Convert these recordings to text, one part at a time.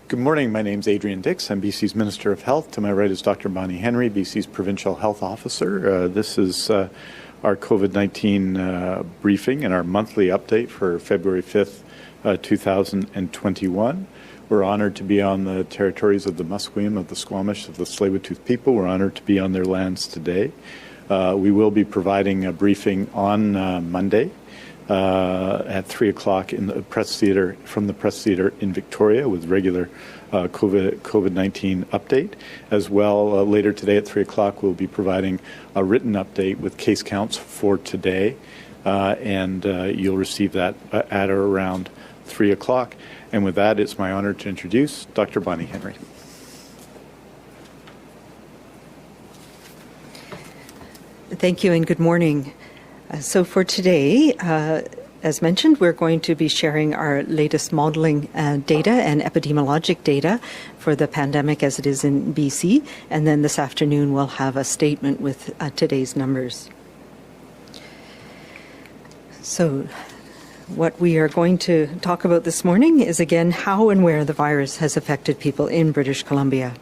Good morning. My name is Adrian Dix. I'm BC's Minister of Health. To my right is Dr. Bonnie Henry, BC's Provincial Health Officer. This is our COVID-19 briefing and our monthly update for February 5th, 2021. We're honored to be on the territories of the Musqueam, of the Squamish, of the Tsleil-Waututh people. We're honored to be on their lands today. We will be providing a briefing on Monday at 3 o'clock in the Press Theatre, from the Press Theatre in Victoria, with regular COVID-19 update. As well, later today at 3 o'clock, we'll be providing a written update with case counts for today, and you'll receive that at or around 3 o'clock. And with that, it's my honor to introduce Dr. Bonnie Henry. Thank you and good morning. So for today, as mentioned, we're going to be sharing our latest modeling data and epidemiologic data for the pandemic as it is in BC. And then this afternoon, we'll have a statement with today's numbers. So what we are going to talk about this morning is, again, how and where the virus has affected people in British Columbia.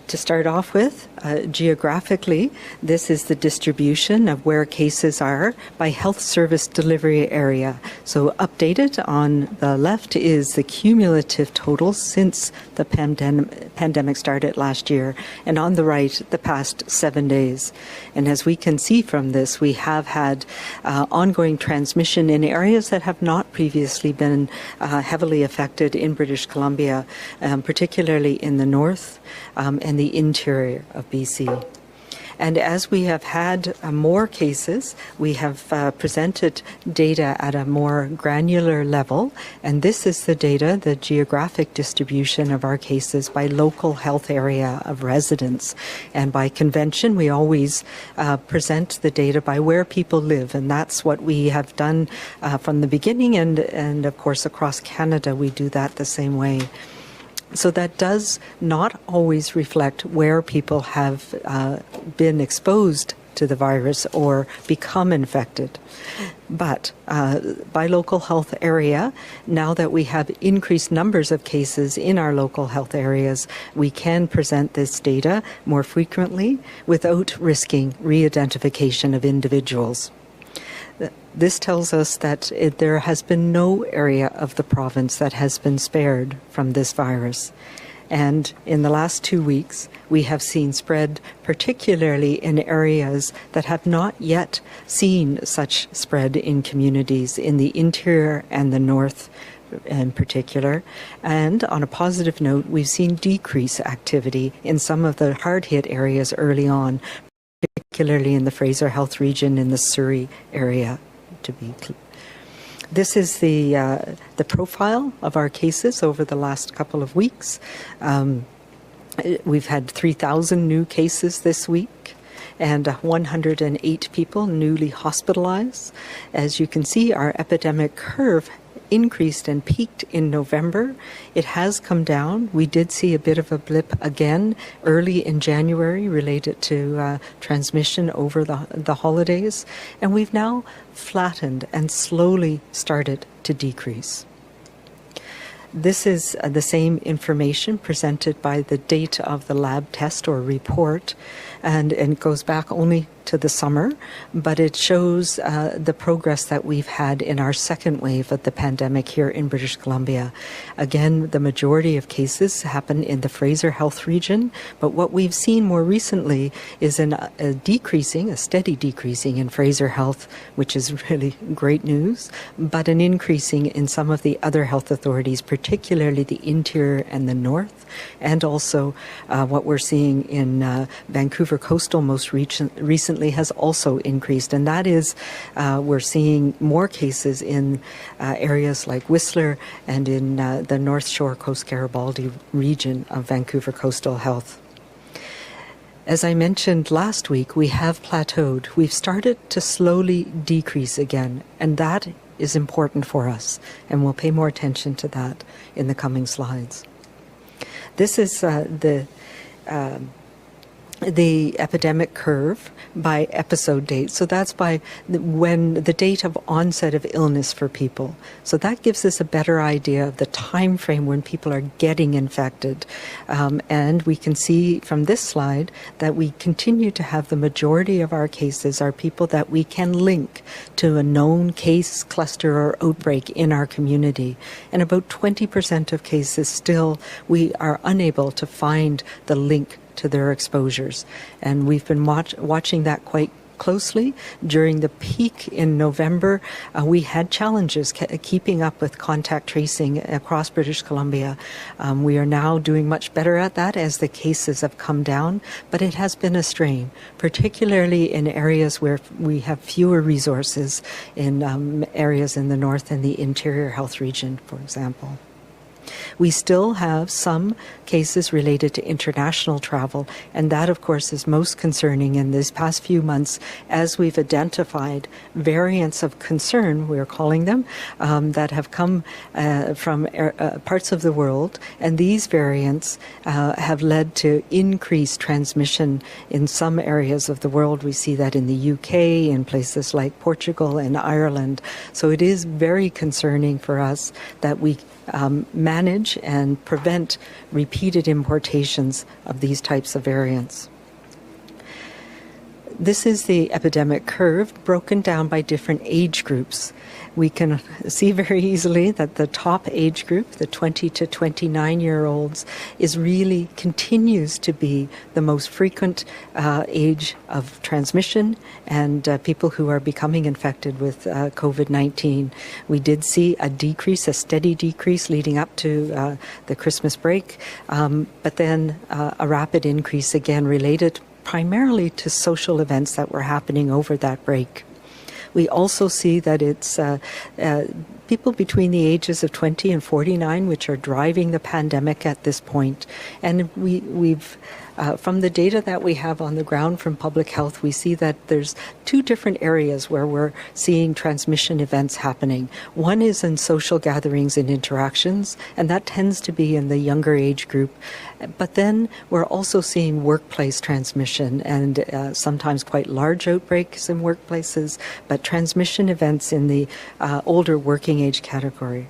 To start off with, geographically, this is the distribution of where cases are by health service delivery area. So updated on the left is the cumulative totals since the pandemic started last year, and on the right, the past 7 days. And as we can see from this, we have had ongoing transmission in areas that have not previously been heavily affected in British Columbia, particularly in the north and the interior of BC. And as we have had more cases, we have presented data at a more granular level. And this is the data, the geographic distribution of our cases by local health area of residence. And by convention, we always present the data by where people live. And that's what we have done from the beginning. And of course, across Canada, we do that the same way. So that does not always reflect where people have been exposed to the virus or become infected. But by local health area, now that we have increased numbers of cases in our local health areas, we can present this data more frequently without risking re-identification of individuals. This tells us that there has been no area of the province that has been spared from this virus. And in the last 2 weeks, we have seen spread particularly in areas that have not yet seen such spread in communities in the interior and the north in particular. And on a positive note, we've seen decreased activity in some of the hard-hit areas early on, particularly in the Fraser Health region in the Surrey area. This is the profile of our cases over the last couple of weeks. We've had 3,000 new cases this week and 108 people newly hospitalized. As you can see, our epidemic curve increased and peaked in November. It has come down. We did see a bit of a blip again early in January related to transmission over the holidays. And we've now flattened and slowly started to decrease. This is the same information presented by the date of the lab test or report, and it goes back only to the summer, but it shows the progress that we've had in our second wave of the pandemic here in British Columbia. Again, the majority of cases happen in the Fraser Health region, but what we've seen more recently is a steady decreasing in Fraser Health, which is really great news, but an increasing in some of the other health authorities, particularly the interior and the north, and also what we're seeing in Vancouver Coastal most recently has also increased, and that is we're seeing more cases in areas like Whistler and in the North Shore Coast Garibaldi region of Vancouver Coastal Health. As I mentioned last week, we have plateaued. We've started to slowly decrease again, and that is important for us, and we'll pay more attention to that in the coming slides. This is the the epidemic curve by episode date. So that's by when the date of onset of illness for people. So that gives us a better idea of the time frame when people are getting infected. And we can see from this slide that we continue to have the majority of our cases are people that we can link to a known case, cluster, or outbreak in our community. And about 20% of cases still we are unable to find the link to their exposures. And we've been watching that quite closely. During the peak in November, we had challenges keeping up with contact tracing across British Columbia. We are now doing much better at that as the cases have come down, but it has been a strain, particularly in areas where we have fewer resources, in areas in the north and the interior health region, for example. We still have some cases related to international travel, and that, of course, is most concerning in these past few months as we've identified variants of concern, we're calling them, that have come from parts of the world, and these variants have led to increased transmission in some areas of the world. We see that in the UK, in places like Portugal and Ireland. So it is very concerning for us that we manage and prevent repeated importations of these types of variants. This is the epidemic curve broken down by different age groups. We can see very easily that the top age group, the 20 to 29-year-olds, continues to be the most frequent age of transmission and people who are becoming infected with COVID-19. We did see a steady decrease leading up to the Christmas break, but then a rapid increase again related primarily to social events that were happening over that break. We also see that it's people between the ages of 20 and 49 which are driving the pandemic at this point. And we've from the data that we have on the ground from public health, we see that there's two different areas where we're seeing transmission events happening. One is in social gatherings and interactions, and that tends to be in the younger age group. But then we're also seeing workplace transmission and sometimes quite large outbreaks in workplaces, but transmission events in the older working age category.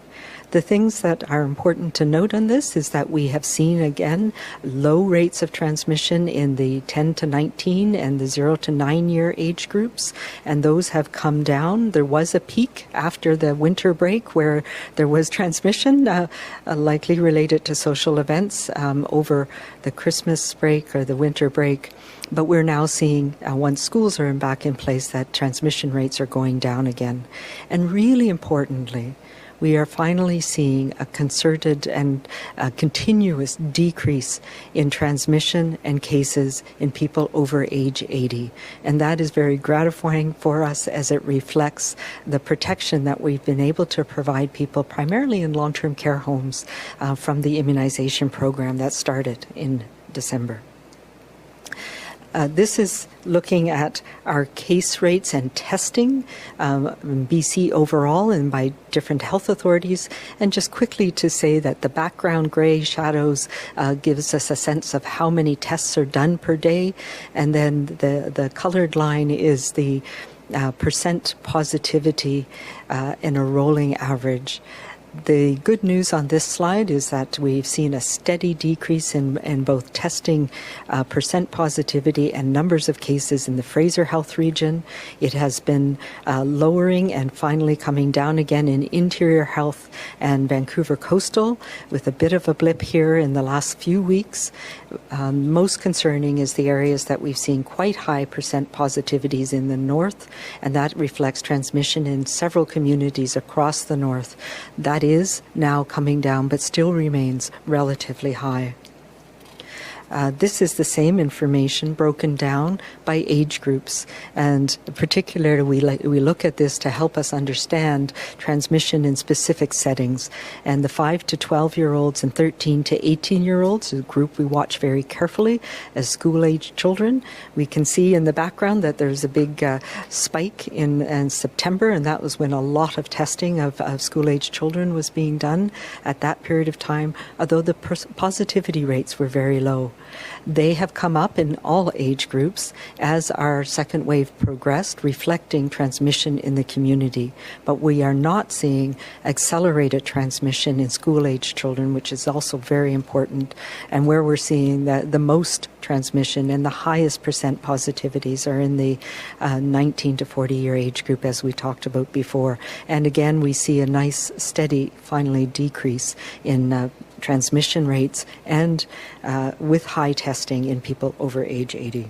The things that are important to note on this is that we have seen, again, low rates of transmission in the 10 to 19 and the 0 to 9 year age groups, and those have come down. There was a peak after the winter break where there was transmission, likely related to social events over the Christmas break or the winter break. But we're now seeing, once schools are back in place, that transmission rates are going down again. And really importantly, we are finally seeing a concerted and continuous decrease in transmission and cases in people over age 80. And that is very gratifying for us as it reflects the protection that we've been able to provide people, primarily in long-term care homes, from the immunization program that started in December. This is looking at our case rates and testing in BC overall and by different health authorities. And just quickly to say that the background gray shadows gives us a sense of how many tests are done per day. And then the colored line is the percent positivity in a rolling average. The good news on this slide is that we've seen a steady decrease in both testing percent positivity and numbers of cases in the Fraser Health region. It has been lowering and finally coming down again in Interior Health and Vancouver Coastal, with a bit of a blip here in the last few weeks. Most concerning is the areas that we've seen quite high percent positivities in the north, and that reflects transmission in several communities across the north. That is now coming down, but still remains relatively high. This is the same information broken down by age groups, and particularly we look at this to help us understand transmission in specific settings. And the 5 to 12-year-olds and 13 to 18-year-olds is a group we watch very carefully as school-age children. We can see in the background that there's a big spike in September, and that was when a lot of testing of school-age children was being done at that period of time, although the positivity rates were very low. They have come up in all age groups as our second wave progressed, reflecting transmission in the community. But we are not seeing accelerated transmission in school-age children, which is also very important, and where we're seeing the most transmission and the highest percent positivities are in the 19 to 40-year age group, as we talked about before. And again, we see a nice, steady, finally, decrease in transmission rates and with high testing in people over age 80.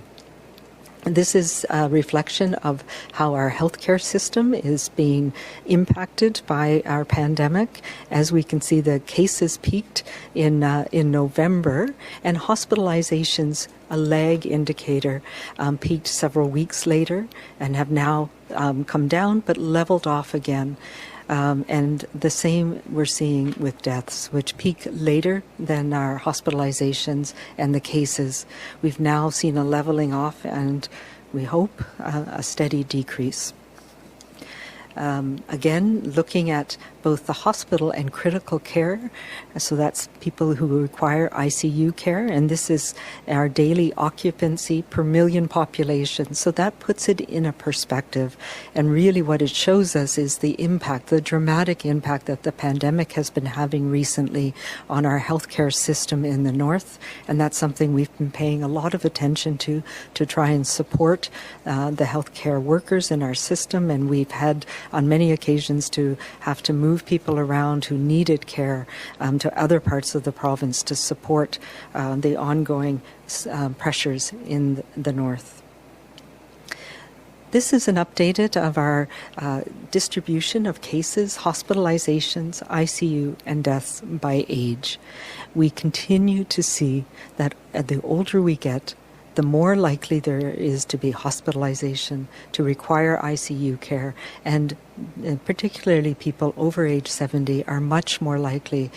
This is a reflection of how our healthcare system is being impacted by our pandemic. As we can see, the cases peaked in November, and hospitalizations, a lag indicator, peaked several weeks later and have now come down but leveled off again. And the same we're seeing with deaths, which peak later than our hospitalizations and the cases. We've now seen a leveling off and we hope a steady decrease. Again, looking at both the hospital and critical care, so that's people who require ICU care, and this is our daily occupancy per million population. So that puts it in a perspective, and really what it shows us is the impact, the dramatic impact that the pandemic has been having recently on our healthcare system in the north, and that's something we've been paying a lot of attention to try and support the healthcare workers in our system, and we've had on many occasions to have to move people around who needed care to other parts of the province to support the ongoing pressures in the north. This is an update of our distribution of cases, hospitalizations, ICU, and deaths by age. We continue to see that the older we get, the more likely there is to be hospitalization, to require ICU care, and particularly people over age 70 are much more likely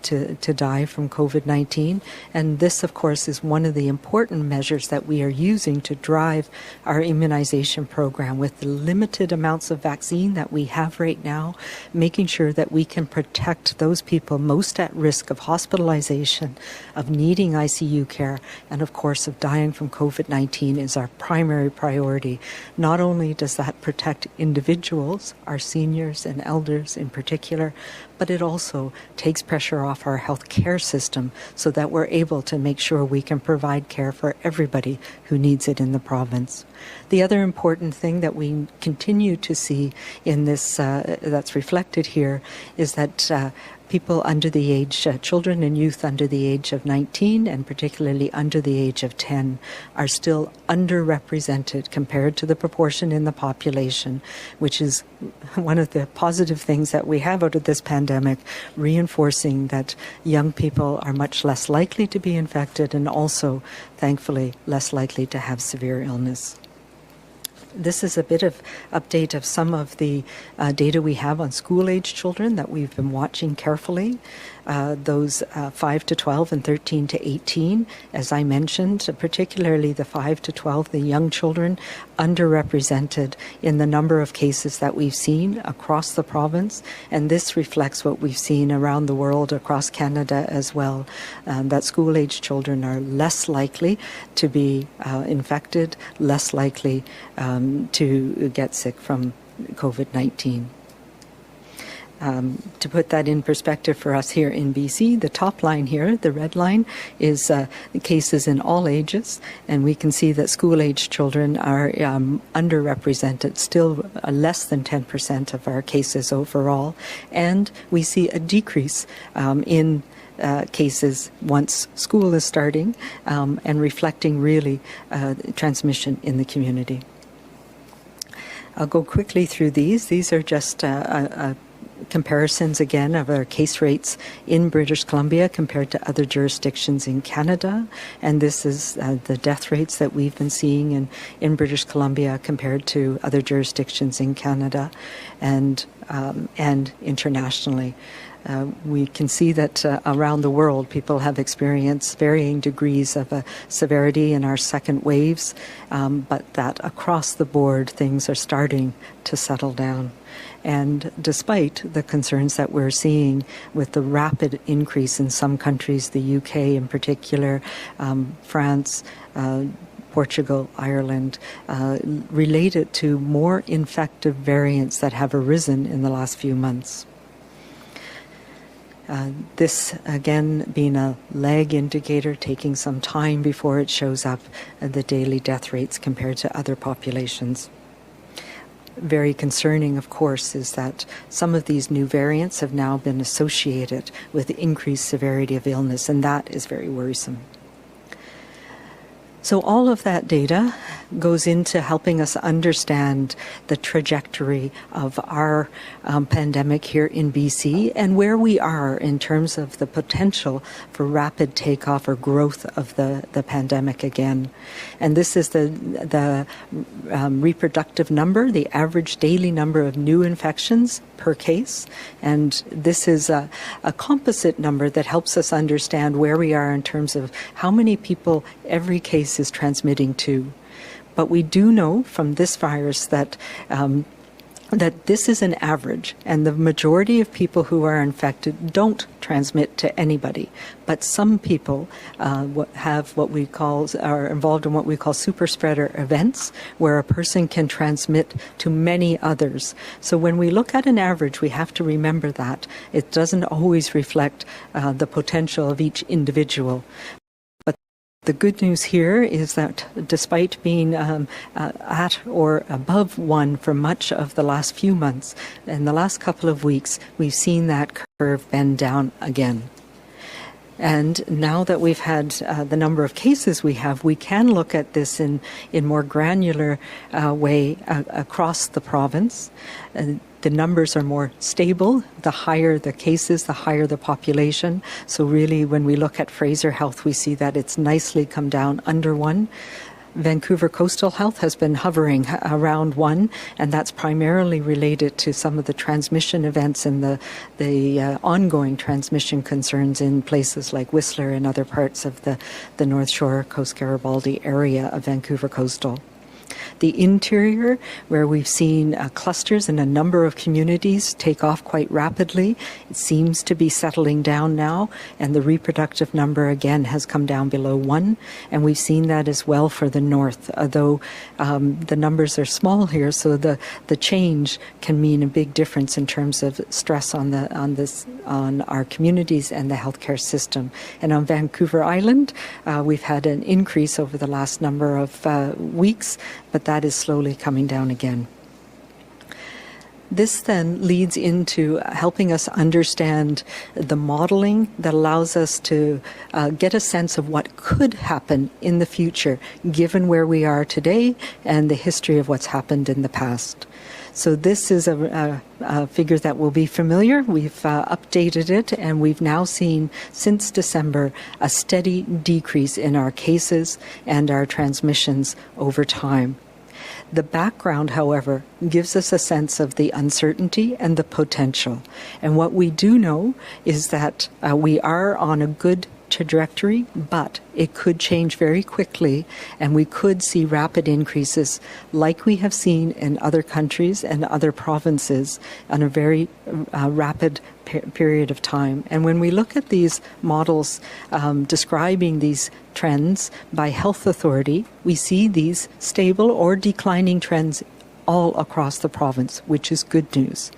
to die from COVID-19. And this, of course, is one of the important measures that we are using to drive our immunization program with the limited amounts of vaccine that we have right now, making sure that we can protect those people most at risk of hospitalization, of needing ICU care, and of course of dying from COVID-19 is our primary priority. Not only does that protect individuals, our seniors and elders in particular, but it also takes pressure off our health care system so that we're able to make sure we can provide care for everybody who needs it in the province. The other important thing that we continue to see in this that's reflected here is that people under the age, children and youth under the age of 19 and particularly under the age of 10 are still underrepresented compared to the proportion in the population, which is one of the positive things that we have out of this pandemic, reinforcing that young people are much less likely to be infected and also, thankfully, less likely to have severe illness. This is a bit of update of some of the data we have on school-age children that we've been watching carefully. Those 5 to 12 and 13 to 18, as I mentioned, particularly the 5 to 12, the young children, underrepresented in the number of cases that we've seen across the province. And this reflects what we've seen around the world, across Canada as well, that school-age children are less likely to be infected, less likely to get sick from COVID-19. To put that in perspective for us here in BC, the top line here, the red line, is cases in all ages, and we can see that school-age children are underrepresented, still less than 10% of our cases overall, and we see a decrease in cases once school is starting and reflecting really transmission in the community. I'll go quickly through these. These are just comparisons again of our case rates in British Columbia compared to other jurisdictions in Canada, and this is the death rates that we've been seeing in British Columbia compared to other jurisdictions in Canada and internationally. We can see that around the world people have experienced varying degrees of severity in our second waves, but that across the board things are starting to settle down. And despite the concerns that we're seeing with the rapid increase in some countries, the UK in particular, France, Portugal, Ireland, related to more infective variants that have arisen in the last few months. This, again, being a lag indicator, taking some time before it shows up, the daily death rates compared to other populations. Very concerning, of course, is that some of these new variants have now been associated with increased severity of illness, and that is very worrisome. So all of that data goes into helping us understand the trajectory of our pandemic here in BC and where we are in terms of the potential for rapid takeoff or growth of the pandemic again. And this is the reproductive number, the average daily number of new infections per case. And this is a composite number that helps us understand where we are in terms of how many people every case is transmitting to. But we do know from this virus that that this is an average, and the majority of people who are infected don't transmit to anybody. But some people have what we call, are involved in what we call super spreader events, where a person can transmit to many others. So when we look at an average, we have to remember that it doesn't always reflect the potential of each individual. The good news here is that despite being at or above 1 for much of the last few months, in the last couple of weeks, we've seen that curve bend down again. And now that we've had the number of cases we have, we can look at this in more granular way across the province. The numbers are more stable. The higher the cases, the higher the population. So really, when we look at Fraser Health, we see that it's nicely come down under 1. Vancouver Coastal Health has been hovering around 1, and that's primarily related to some of the transmission events and the ongoing transmission concerns in places like Whistler and other parts of the North Shore, Coast Garibaldi area of Vancouver Coastal. The interior, where we've seen clusters in a number of communities take off quite rapidly, it seems to be settling down now, and the reproductive number again has come down below 1, and we've seen that as well for the north, although the numbers are small here, so the change can mean a big difference in terms of stress on our communities and the healthcare system. And on Vancouver Island, we've had an increase over the last number of weeks, but that is slowly coming down again. This then leads into helping us understand the modeling that allows us to get a sense of what could happen in the future, given where we are today and the history of what's happened in the past. So this is a figure that will be familiar. We've updated it, and we've now seen, since December, a steady decrease in our cases and our transmissions over time. The background, however, gives us a sense of the uncertainty and the potential. And what we do know is that we are on a good trajectory, but it could change very quickly, and we could see rapid increases like we have seen in other countries and other provinces on a very rapid period of time. And when we look at these models describing these trends by health authority, we see these stable or declining trends all across the province, which is good news.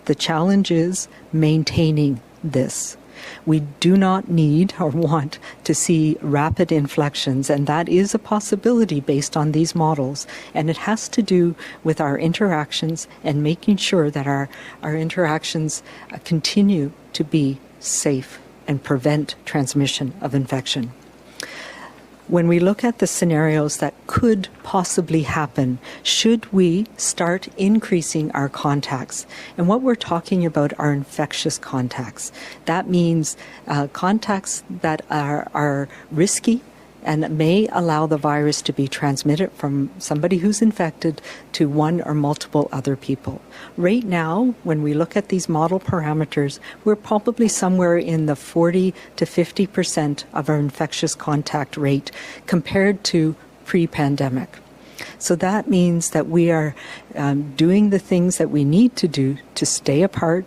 The challenge is maintaining this. We do not need or want to see rapid inflections, and that is a possibility based on these models. And it has to do with our interactions and making sure that our interactions continue to be safe and prevent transmission of infection. When we look at the scenarios that could possibly happen, should we start increasing our contacts? And what we're talking about are infectious contacts. That means contacts that are risky and may allow the virus to be transmitted from somebody who's infected to one or multiple other people. Right now, when we look at these model parameters, we're probably somewhere in the 40 to 50% of our infectious contact rate compared to pre-pandemic. So that means that we are doing the things that we need to do to stay apart,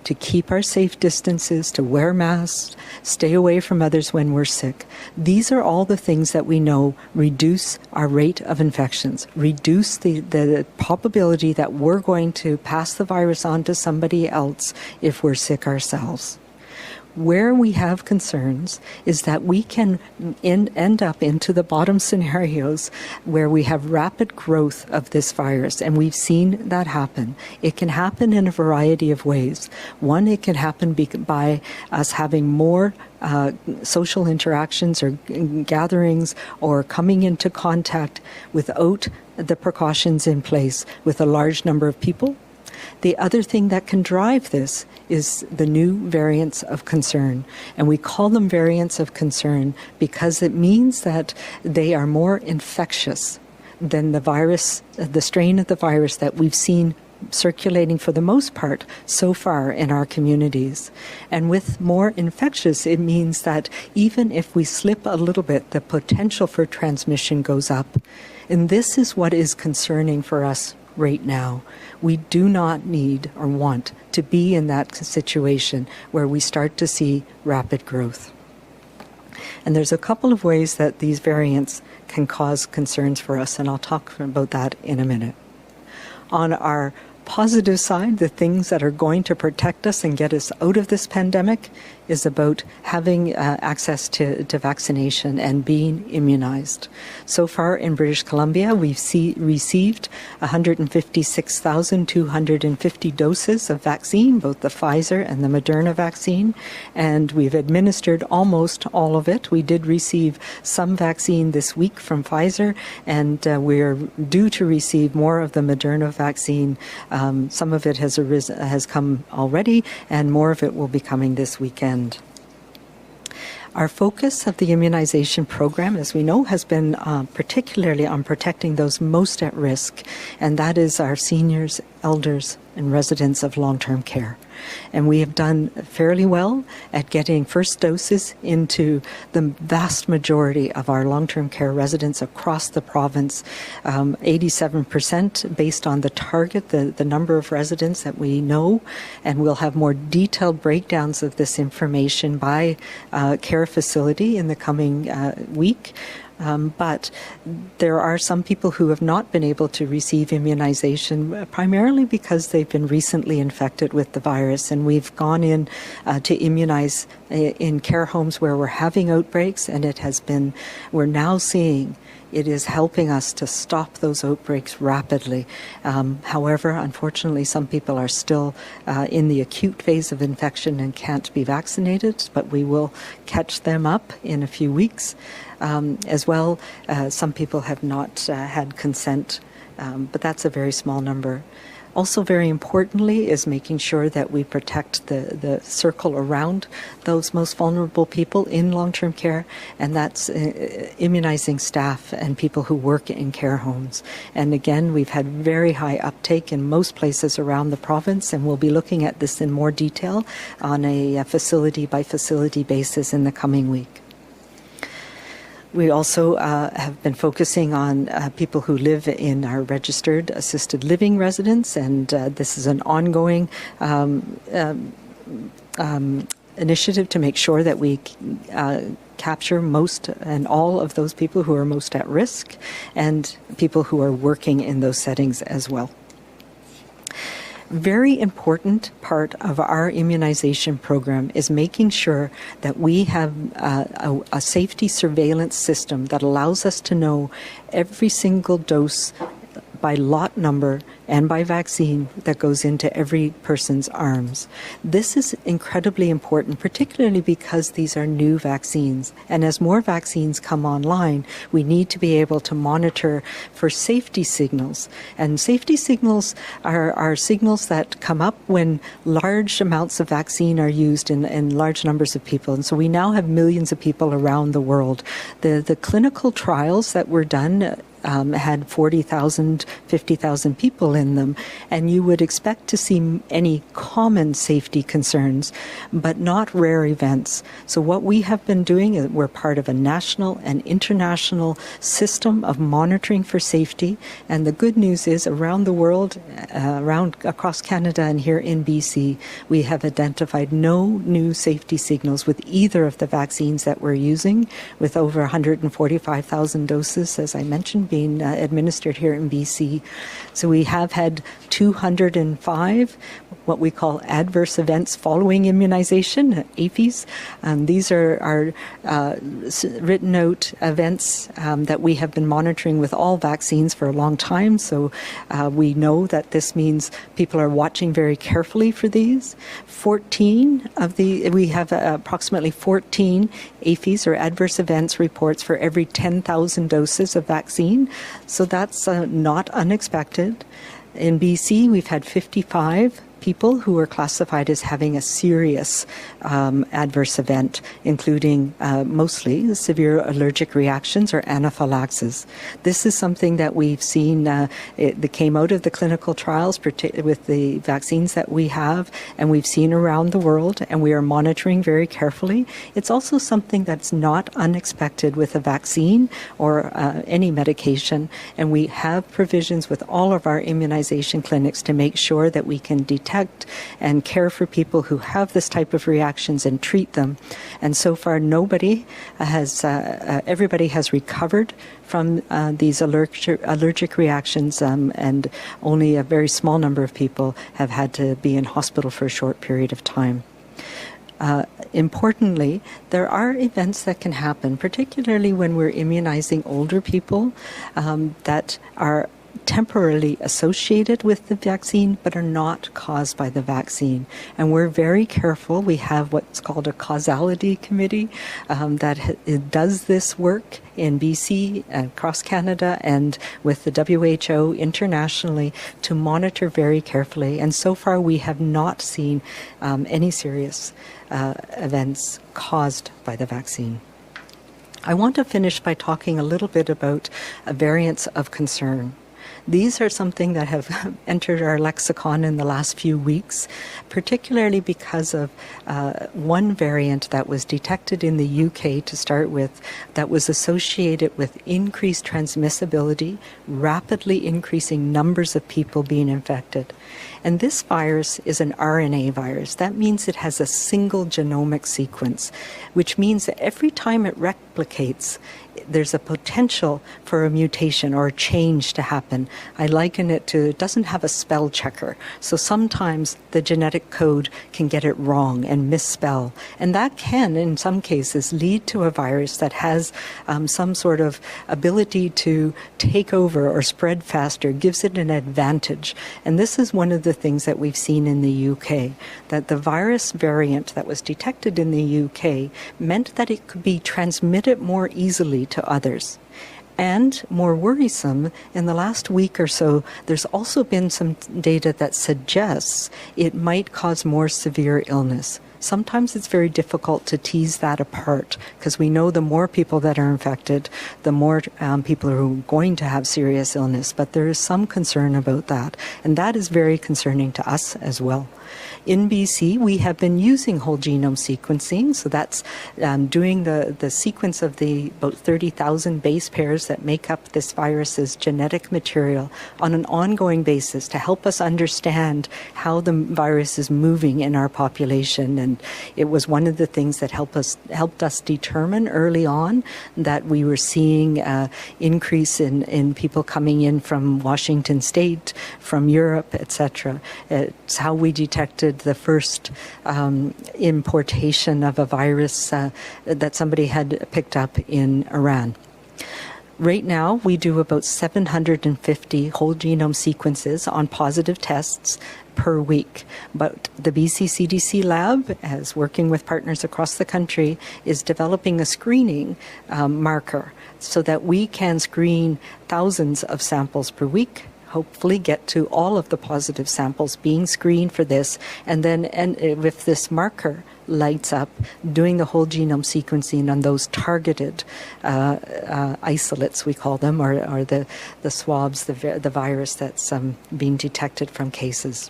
to keep our safe distances, to wear masks, stay away from others when we're sick. These are all the things that we know reduce our rate of infections, reduce the probability that we're going to pass the virus on to somebody else if we're sick ourselves. Where we have concerns is that we can end up into the bottom scenarios where we have rapid growth of this virus, and we've seen that happen. It can happen in a variety of ways. One, it can happen by us having more social interactions or gatherings or coming into contact without the precautions in place with a large number of people. The other thing that can drive this is the new variants of concern. And we call them variants of concern because it means that they are more infectious than the virus, the strain of the virus that we've seen circulating for the most part so far in our communities. And with more infectious, it means that even if we slip a little bit, the potential for transmission goes up. And this is what is concerning for us right now. We do not need or want to be in that situation where we start to see rapid growth. And there's a couple of ways that these variants can cause concerns for us, and I'll talk about that in a minute. On our positive side, the things that are going to protect us and get us out of this pandemic is about having access to vaccination and being immunized. So far in British Columbia, we've received 156,250 doses of vaccine, both the Pfizer and the Moderna vaccine, and we've administered almost all of it. We did receive some vaccine this week from Pfizer, and we're due to receive more of the Moderna vaccine. Some of it has come already, and more of it will be coming this weekend. Our focus of the immunization program, as we know, has been particularly on protecting those most at risk, and that is our seniors, elders, and residents of long-term care. And we have done fairly well at getting first doses into the vast majority of our long-term care residents across the province, 87% based on the target, the number of residents that we know, and we'll have more detailed breakdowns of this information by care facility in the coming week. But there are some people who have not been able to receive immunization, primarily because they've been recently infected with the virus. And we've gone in to immunize in care homes where we're having outbreaks, and we're now seeing it is helping us to stop those outbreaks rapidly. However, unfortunately, some people are still in the acute phase of infection and can't be vaccinated, but we will catch them up in a few weeks. As well, some people have not had consent, but that's a very small number. Also, very importantly, is making sure that we protect the circle around those most vulnerable people in long-term care, and that's immunizing staff and people who work in care homes. And again, we've had very high uptake in most places around the province, and we'll be looking at this in more detail on a facility-by-facility basis in the coming week. We also have been focusing on people who live in our registered assisted living residents, and this is an ongoing initiative to make sure that we capture most and all of those people who are most at risk and people who are working in those settings as well. Very important part of our immunization program is making sure that we have a safety surveillance system that allows us to know every single dose by lot number and by vaccine that goes into every person's arms. This is incredibly important, particularly because these are new vaccines. And as more vaccines come online, we need to be able to monitor for safety signals. And safety signals are signals that come up when large amounts of vaccine are used in large numbers of people. And so we now have millions of people around the world. The clinical trials that were done had 40,000, 50,000 people in them, and you would expect to see any common safety concerns, but not rare events. So what we have been doing is we're part of a national and international system of monitoring for safety, and the good news is around the world, across Canada and here in BC, we have identified no new safety signals with either of the vaccines that we're using, with over 145,000 doses, as I mentioned, being administered here in BC. So we have had 205 what we call adverse events following immunization, APEs. These are written out events that we have been monitoring with all vaccines for a long time. So we know that this means people are watching very carefully for these. We have approximately 14 APEs or adverse events reports for every 10,000 doses of vaccine. So that's not unexpected. In BC, we've had 55 people who are classified as having a serious adverse event, including mostly severe allergic reactions or anaphylaxis. This is something that we've seen that came out of the clinical trials with the vaccines that we have, and we've seen around the world, and we are monitoring very carefully. It's also something that's not unexpected with a vaccine or any medication, and we have provisions with all of our immunization clinics to make sure that we can detect and care for people who have this type of reactions and treat them. And so far, everybody has recovered from these allergic reactions, and only a very small number of people have had to be in hospital for a short period of time. Importantly, there are events that can happen, particularly when we're immunizing older people, that are temporarily associated with the vaccine but are not caused by the vaccine. And we're very careful. We have what's called a causality committee that does this work in BC, across Canada, and with the WHO internationally to monitor very carefully. And so far we have not seen any serious events caused by the vaccine. I want to finish by talking a little bit about variants of concern. These are something that have entered our lexicon in the last few weeks, particularly because of one variant that was detected in the UK to start with that was associated with increased transmissibility, rapidly increasing numbers of people being infected. And this virus is an RNA virus. That means it has a single genomic sequence, which means that every time it replicates, there's a potential for a mutation or a change to happen. I liken it to, it doesn't have a spell checker. So sometimes the genetic code can get it wrong and misspell. And that can, in some cases, lead to a virus that has some sort of ability to take over or spread faster, gives it an advantage. And this is one of the things that we've seen in the UK, that the virus variant that was detected in the UK meant that it could be transmitted more easily to others. And more worrisome, in the last week or so, there's also been some data that suggests it might cause more severe illness. Sometimes it's very difficult to tease that apart because we know the more people that are infected, the more people are going to have serious illness. But there is some concern about that, and that is very concerning to us as well. In BC, we have been using whole genome sequencing, so that's doing the sequence of the about 30,000 base pairs that make up this virus's genetic material on an ongoing basis to help us understand how the virus is moving in our population. And it was one of the things that helped us determine early on that we were seeing increase in people coming in from Washington State, from Europe, etc. It's how we detected the first importation of a virus that somebody had picked up in Iran. Right now, we do about 750 whole genome sequences on positive tests per week. But the BC CDC lab, as working with partners across the country, is developing a screening marker so that we can screen thousands of samples per week, hopefully get to all of the positive samples being screened for this, and then with this marker lights up, doing the whole genome sequencing on those targeted isolates, we call them, or the swabs, the virus that's being detected from cases.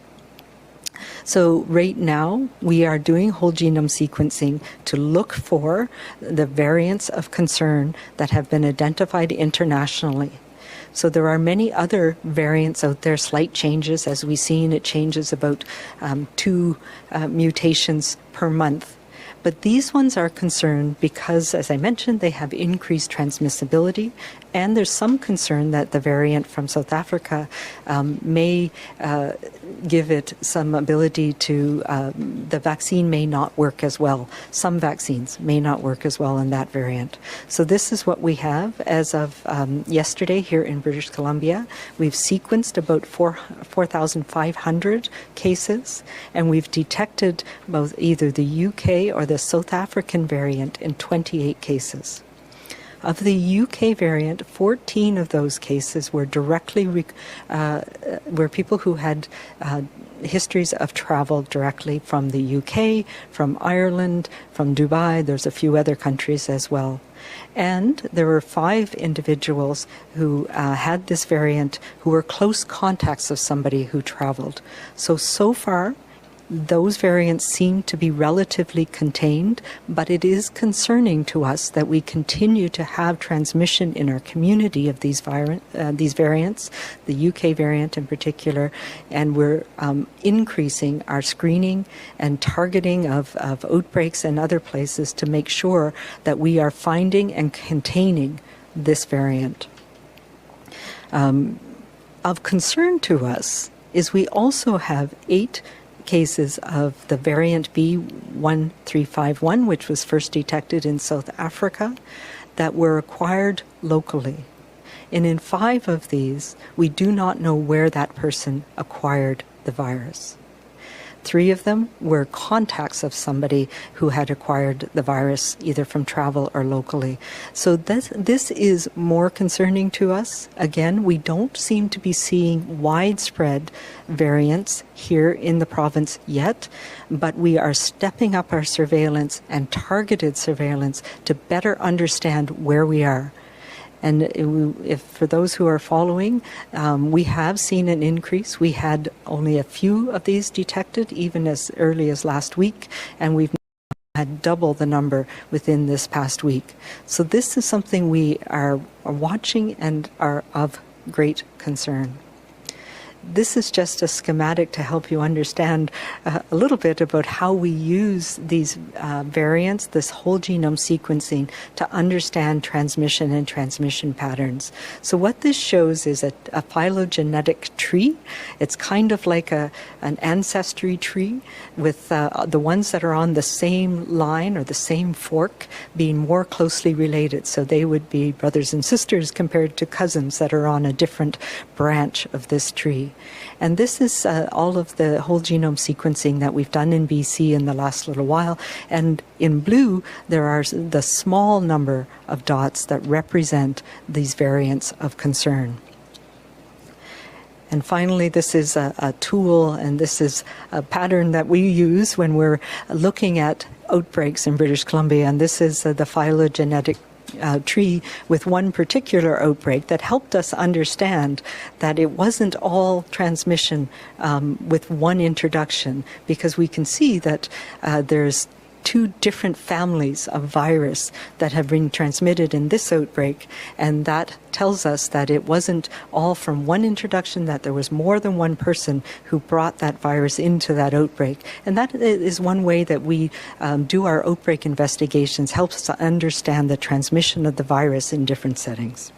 So right now, we are doing whole genome sequencing to look for the variants of concern that have been identified internationally. So there are many other variants out there, slight changes. As we've seen, it changes about 2 mutations per month. But these ones are concerned because, as I mentioned, they have increased transmissibility, and there's some concern that the variant from South Africa may give it some ability to, the vaccine may not work as well. Some vaccines may not work as well in that variant. So this is what we have as of yesterday here in British Columbia. We've sequenced about 4,500 cases, and we've detected both either the UK or the South African variant in 28 cases. Of the UK variant, 14 of those cases were directly were people who had histories of travel directly from the UK, from Ireland, from Dubai. There's a few other countries as well. And there were 5 individuals who had this variant who were close contacts of somebody who traveled. So far, those variants seem to be relatively contained, but it is concerning to us that we continue to have transmission in our community of these variants, the UK variant in particular, and we're increasing our screening and targeting of outbreaks and other places to make sure that we are finding and containing this variant. Of concern to us is we also have 8 cases of the variant B1351, which was first detected in South Africa, that were acquired locally. And in 5 of these, we do not know where that person acquired the virus. 3 of them were contacts of somebody who had acquired the virus either from travel or locally. So this is more concerning to us. Again, we don't seem to be seeing widespread variants here in the province yet, but we are stepping up our surveillance and targeted surveillance to better understand where we are. And if for those who are following, we have seen an increase. We had only a few of these detected, even as early as last week, and we've had double the number within this past week. So this is something we are watching and are of great concern. This is just a schematic to help you understand a little bit about how we use these variants, this whole genome sequencing, to understand transmission and transmission patterns. So what this shows is a phylogenetic tree. It's kind of like an ancestry tree with the ones that are on the same line or the same fork being more closely related. So they would be brothers and sisters compared to cousins that are on a different branch of this tree. And this is all of the whole genome sequencing that we've done in BC in the last little while. And in blue, there are the small number of dots that represent these variants of concern. And finally, this is a tool, and this is a pattern that we use when we're looking at outbreaks in British Columbia. And this is the phylogenetic tree with one particular outbreak that helped us understand that it wasn't all transmission with one introduction, because we can see that there's 2 different families of virus that have been transmitted in this outbreak, and that tells us that it wasn't all from one introduction, that there was more than one person who brought that virus into that outbreak. And that is one way that we do our outbreak investigations, helps us to understand the transmission of the virus in different settings.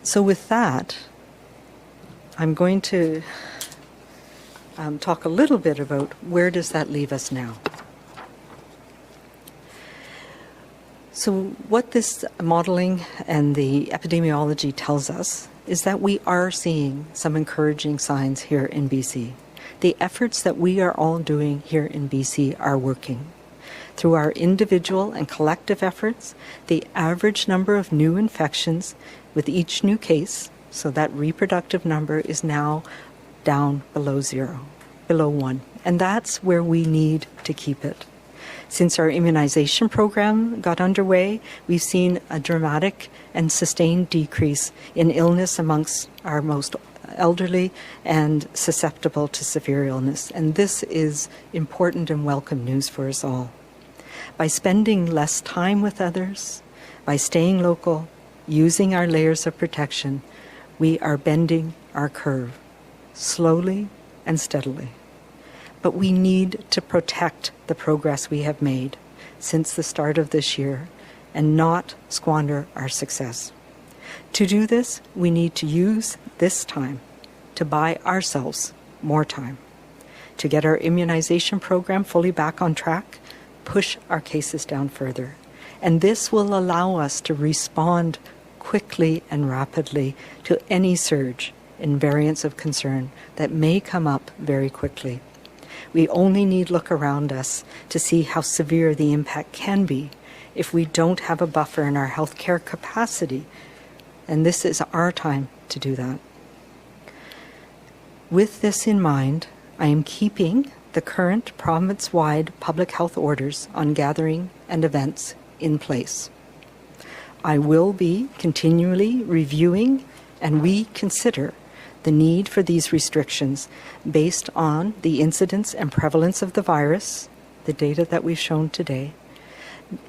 So with that, I'm going to talk a little bit about where does that leave us now. So what this modeling and the epidemiology tells us is that we are seeing some encouraging signs here in BC. The efforts that we are all doing here in BC are working. Through our individual and collective efforts, the average number of new infections with each new case, so that reproductive number, is now down below 0, below 1 and that's where we need to keep it. Since our immunization program got underway, we've seen a dramatic and sustained decrease in illness amongst our most elderly and susceptible to severe illness. And this is important and welcome news for us all. By spending less time with others, by staying local, using our layers of protection, we are bending our curve, slowly and steadily. But we need to protect the progress we have made since the start of this year and not squander our success. To do this, we need to use this time to buy ourselves more time, to get our immunization program fully back on track, push our cases down further. And this will allow us to respond quickly and rapidly to any surge in variants of concern that may come up very quickly. We only need look around us to see how severe the impact can be if we don't have a buffer in our healthcare capacity, and this is our time to do that. With this in mind, I am keeping the current province-wide public health orders on gathering and events in place. I will be continually reviewing and reconsider the need for these restrictions based on the incidence and prevalence of the virus, the data that we've shown today,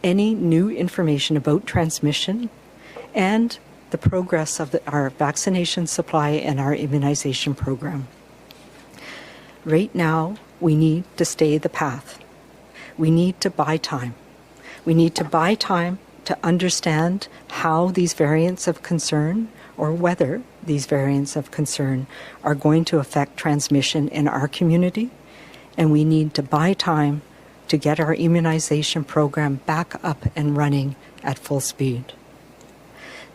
any new information about transmission, and the progress of our vaccination supply and our immunization program. Right now, we need to stay the path. We need to buy time. We need to buy time to understand how these variants of concern, or whether these variants of concern, are going to affect transmission in our community. And we need to buy time to get our immunization program back up and running at full speed.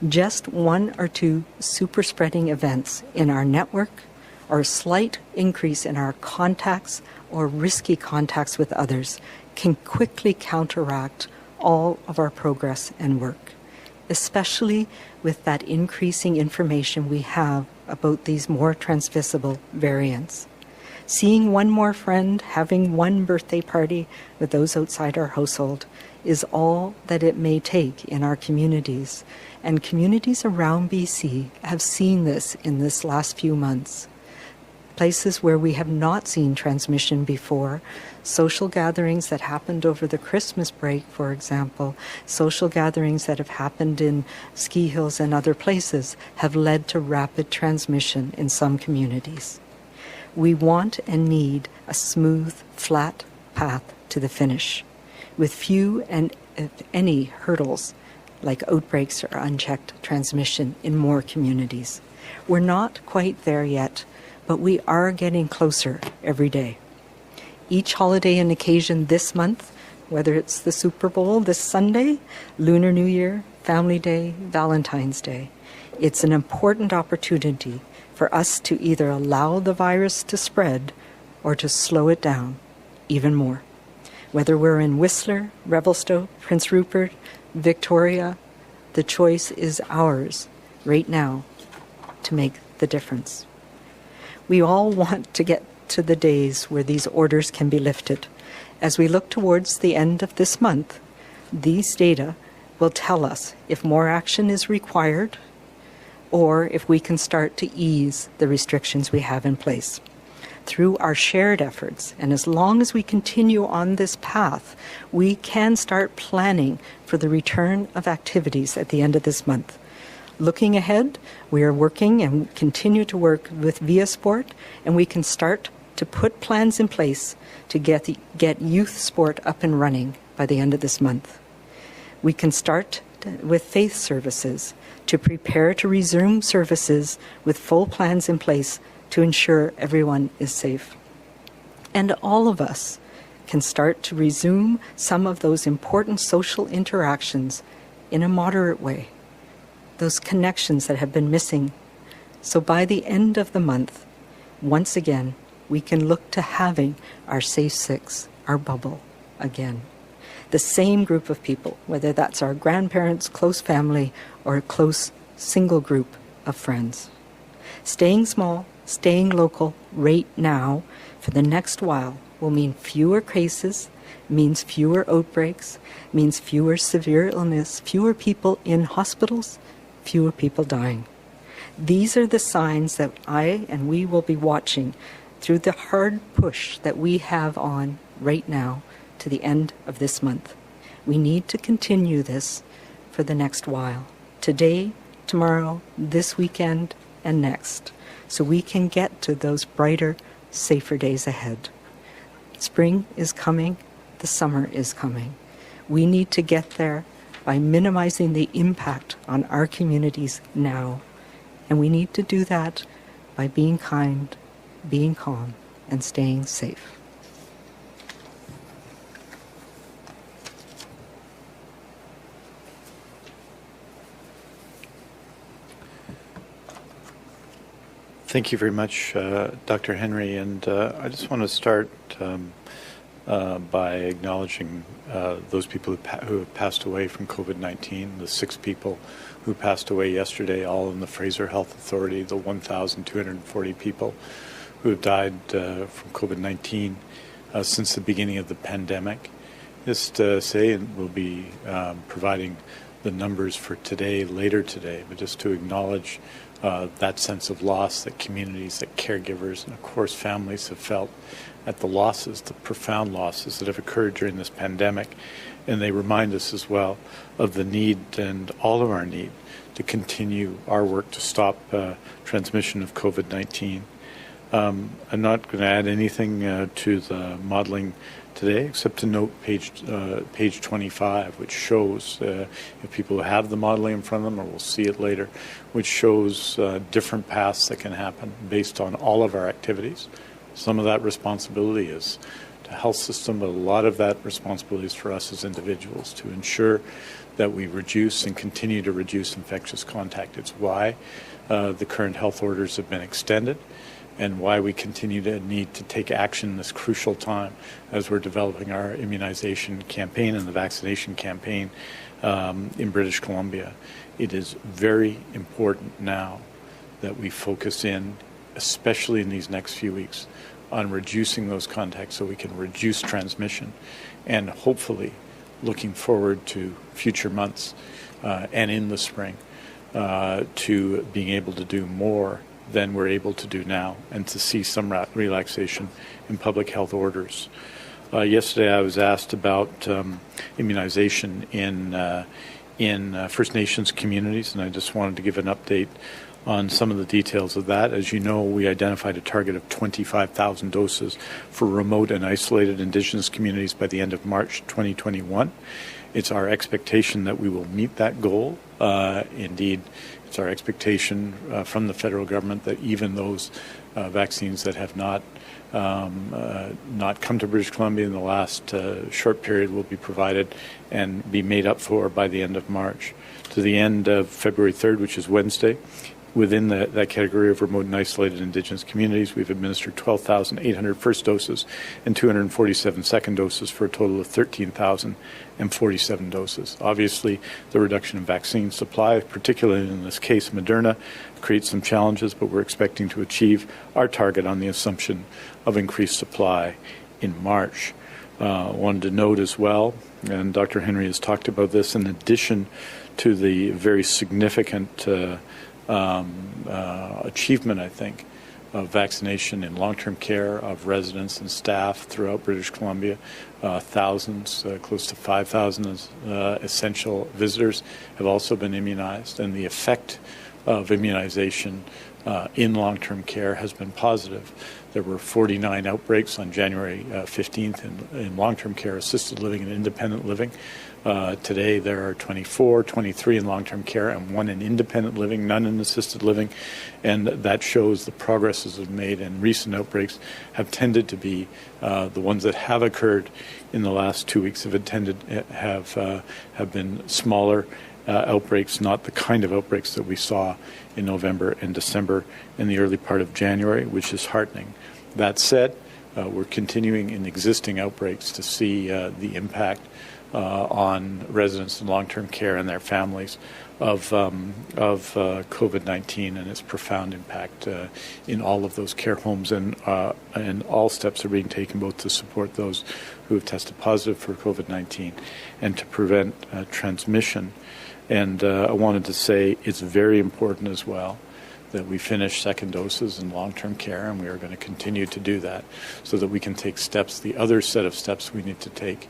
Just one or two super spreading events in our network, or a slight increase in our contacts or risky contacts with others, can quickly counteract all of our progress and work, especially with that increasing information we have about these more transmissible variants. Seeing one more friend, having one birthday party with those outside our household is all that it may take in our communities. And communities around BC have seen this in this last few months. Places where we have not seen transmission before, social gatherings that happened over the Christmas break, for example, social gatherings that have happened in ski hills and other places have led to rapid transmission in some communities. We want and need a smooth, flat path to the finish, with few and if any hurdles like outbreaks or unchecked transmission in more communities. We're not quite there yet, but we are getting closer every day. Each holiday and occasion this month, whether it's the Super Bowl this Sunday, Lunar New Year, Family Day, Valentine's Day, it's an important opportunity for us to either allow the virus to spread or to slow it down even more. Whether we're in Whistler, Revelstoke, Prince Rupert, Victoria, the choice is ours right now to make the difference. We all want to get to the days where these orders can be lifted. As we look towards the end of this month, these data will tell us if more action is required or if we can start to ease the restrictions we have in place. Through our shared efforts, and as long as we continue on this path, we can start planning for the return of activities at the end of this month. Looking ahead, we are working and continue to work with Via Sport, and we can start to put plans in place to get youth sport up and running by the end of this month. We can start with faith services to prepare to resume services with full plans in place to ensure everyone is safe. And all of us can start to resume some of those important social interactions in a moderate way, those connections that have been missing. So by the end of the month, once again, we can look to having our safe six, our bubble, again. The same group of people, whether that's our grandparents, close family, or a close single group of friends. Staying small, staying local right now for the next while will mean fewer cases, means fewer outbreaks, means fewer severe illness, fewer people in hospitals, fewer people dying. These are the signs that I and we will be watching through the hard push that we have on right now to the end of this month. We need to continue this for the next while, today, tomorrow, this weekend, and next, so we can get to those brighter, safer days ahead. Spring is coming, the summer is coming. We need to get there by minimizing the impact on our communities now. And we need to do that by being kind, being calm, and staying safe. Thank you very much, Dr. Henry. And I just want to start by acknowledging those people who have passed away from COVID-19, the 6 people who passed away yesterday, all in the Fraser Health Authority, the 1,240 people who have died from COVID-19 since the beginning of the pandemic. Just to say, and we'll be providing the numbers for today, later today, but just to acknowledge that sense of loss that communities, that caregivers, and of course families have felt at the losses, the profound losses that have occurred during this pandemic. And they remind us as well of the need, and all of our need, to continue our work to stop transmission of COVID-19. I'm not going to add anything to the modeling today, except to note page 25, which shows, if people have the modeling in front of them, or we'll see it later, which shows different paths that can happen based on all of our activities. Some of that responsibility is to health system, but a lot of that responsibility is for us as individuals to ensure that we reduce and continue to reduce infectious contact. It's why the current health orders have been extended, and why we continue to need to take action in this crucial time as we're developing our immunization campaign and the vaccination campaign in British Columbia. It is very important now that we focus in, especially in these next few weeks, on reducing those contacts so we can reduce transmission, and hopefully looking forward to future months and in the spring to being able to do more than we're able to do now, and to see some relaxation in public health orders. Yesterday I was asked about immunization in First Nations communities, and I just wanted to give an update on some of the details of that. As you know, we identified a target of 25,000 doses for remote and isolated Indigenous communities by the end of March 2021. It's our expectation that we will meet that goal. Indeed, it's our expectation from the federal government that even those vaccines that have not come to British Columbia in the last short period will be provided and be made up for by the end of March. To the end of February 3rd, which is Wednesday, within that category of remote and isolated Indigenous communities, we've administered 12,800 first doses and 247 second doses for a total of 13,047 doses. Obviously, the reduction in vaccine supply, particularly in this case Moderna, creates some challenges, but we're expecting to achieve our target on the assumption of increased supply in March. Wanted to note as well, and Dr. Henry has talked about this, in addition to the very significant achievement, I think, of vaccination in long-term care of residents and staff throughout British Columbia. Thousands, close to 5,000 essential visitors have also been immunized, and the effect of immunization in long-term care has been positive. There were 49 outbreaks on January 15th in long-term care, assisted living, and independent living. Today there are 23 in long-term care and 1 in independent living, none in assisted living, and that shows the progress that have made. And recent outbreaks have tended to be the ones that have occurred in the last 2 weeks have been smaller outbreaks, not the kind of outbreaks that we saw in November and December and the early part of January, which is heartening. That said, we're continuing in existing outbreaks to see the impact on residents in long-term care and their families of COVID-19 and its profound impact in all of those care homes, and all steps are being taken both to support those who have tested positive for COVID-19 and to prevent transmission. And I wanted to say it's very important as well that we finish second doses in long-term care, and we are going to continue to do that so that we can take steps, the other set of steps we need to take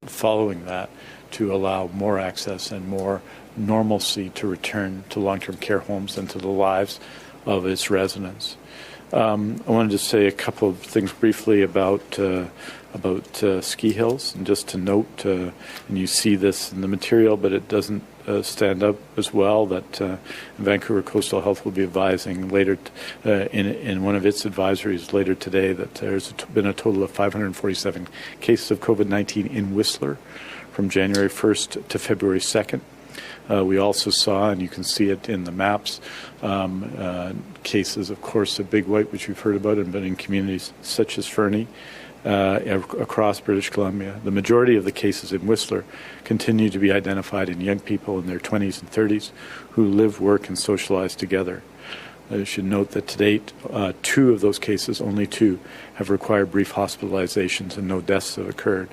following that, to allow more access and more normalcy to return to long-term care homes and to the lives of its residents. I wanted to say a couple of things briefly about ski hills, and just to note, and you see this in the material, but it doesn't stand up as well, that Vancouver Coastal Health will be advising later in one of its advisories later today that there's been a total of 547 cases of COVID-19 in Whistler from January 1st to February 2nd. We also saw, and you can see it in the maps, cases, of course, of Big White, which we've heard about, and been in communities such as Fernie, across British Columbia. The majority of the cases in Whistler continue to be identified in young people in their 20s and 30s who live, work, and socialize together. I should note that to date, 2 of those cases, only 2, have required brief hospitalizations and no deaths have occurred.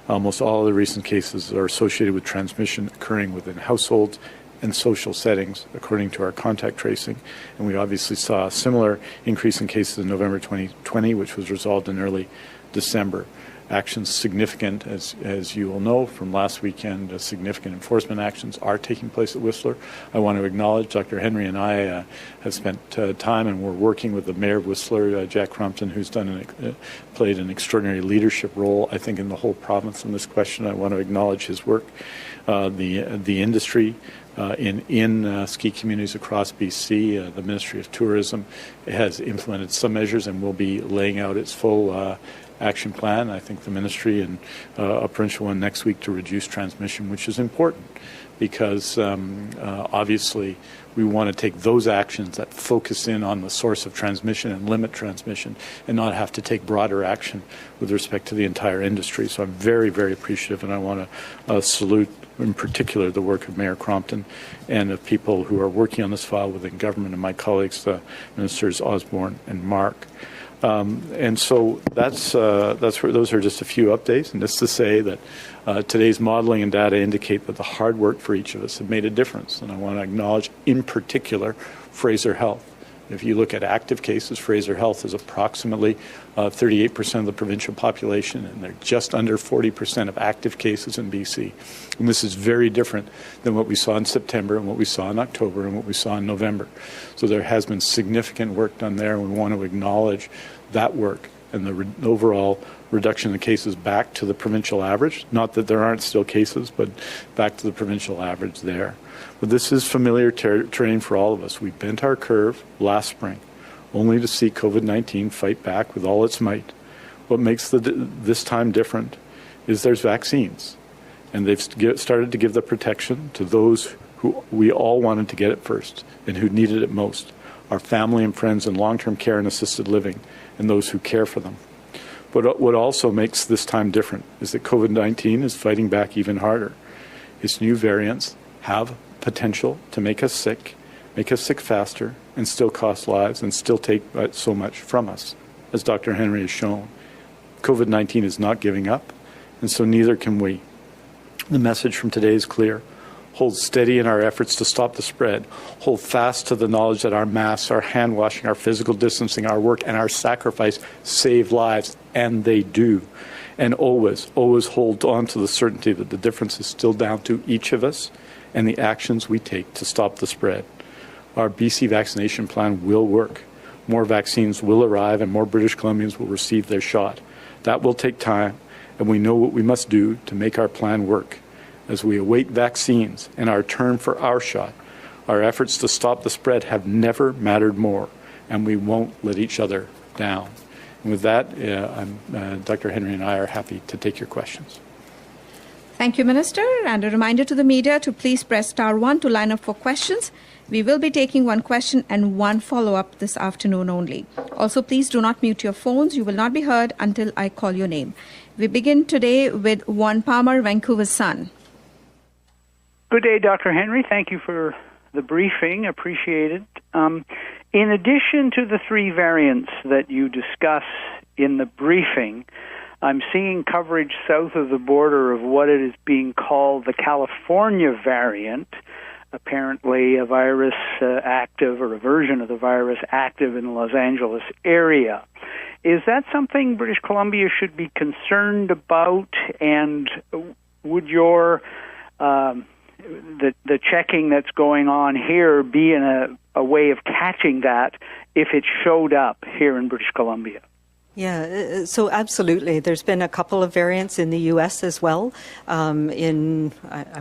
Almost all of the recent cases are associated with transmission occurring within households and social settings, according to our contact tracing. And we obviously saw a similar increase in cases in November 2020, which was resolved in early December. Actions significant, as you will know from last weekend, significant enforcement actions are taking place at Whistler. I want to acknowledge Dr. Henry and I have spent time, and we're working with the Mayor of Whistler, Jack Crumpton, who's played an extraordinary leadership role, I think, in the whole province on this question. I want to acknowledge his work. The industry in ski communities across BC, the Ministry of Tourism has implemented some measures and will be laying out its full action plan. I think the ministry and a provincial one next week to reduce transmission, which is important because obviously we want to take those actions that focus in on the source of transmission and limit transmission and not have to take broader action with respect to the entire industry. So I'm very, very appreciative, and I want to salute in particular the work of Mayor Crompton and of people who are working on this file within government, and my colleagues, Ministers Osborne and Mark. And so that's where those are just a few updates, and just to say that today's modeling and data indicate that the hard work for each of us have made a difference. And I want to acknowledge, in particular, Fraser Health. If you look at active cases, Fraser Health is approximately 38% of the provincial population, and they're just under 40% of active cases in BC. And this is very different than what we saw in September and what we saw in October and what we saw in November. So there has been significant work done there, and we want to acknowledge that work and the overall reduction in cases back to the provincial average. Not that there aren't still cases, but back to the provincial average there. But this is familiar terrain for all of us. We bent our curve last spring, only to see COVID-19 fight back with all its might. What makes this time different is there's vaccines, and they've started to give the protection to those who we all wanted to get it first and who needed it most, our family and friends in long-term care and assisted living, and those who care for them. But what also makes this time different is that COVID-19 is fighting back even harder. Its new variants have potential to make us sick faster, and still cost lives and still take so much from us, as Dr. Henry has shown. COVID-19 is not giving up, and so neither can we. The message from today is clear. Hold steady in our efforts to stop the spread. Hold fast to the knowledge that our masks, our hand washing, our physical distancing, our work, and our sacrifice save lives, and they do. And always hold on to the certainty that the difference is still down to each of us and the actions we take to stop the spread. Our BC vaccination plan will work. More vaccines will arrive and more British Columbians will receive their shot. That will take time, and we know what we must do to make our plan work. As we await vaccines and our turn for our shot, our efforts to stop the spread have never mattered more, and we won't let each other down. And with that, Dr. Henry and I are happy to take your questions. Thank you, Minister. And a reminder to the media to please press *1 to line up for questions. We will be taking one question and one follow-up this afternoon only. Also, please do not mute your phones. You will not be heard until I call your name. We begin today with Juan Palmer, Vancouver Sun. Good day, Dr. Henry. Thank you for the briefing. Appreciate it. In addition to the three variants that you discuss in the briefing, I'm seeing coverage south of the border of what it is being called the California variant, apparently a virus active or a version of the virus active in the Los Angeles area. Is that something British Columbia should be concerned about? And would your the checking that's going on here be in a way of catching that if it showed up here in British Columbia? Yeah, so absolutely. There's been a couple of variants in the U.S. as well. I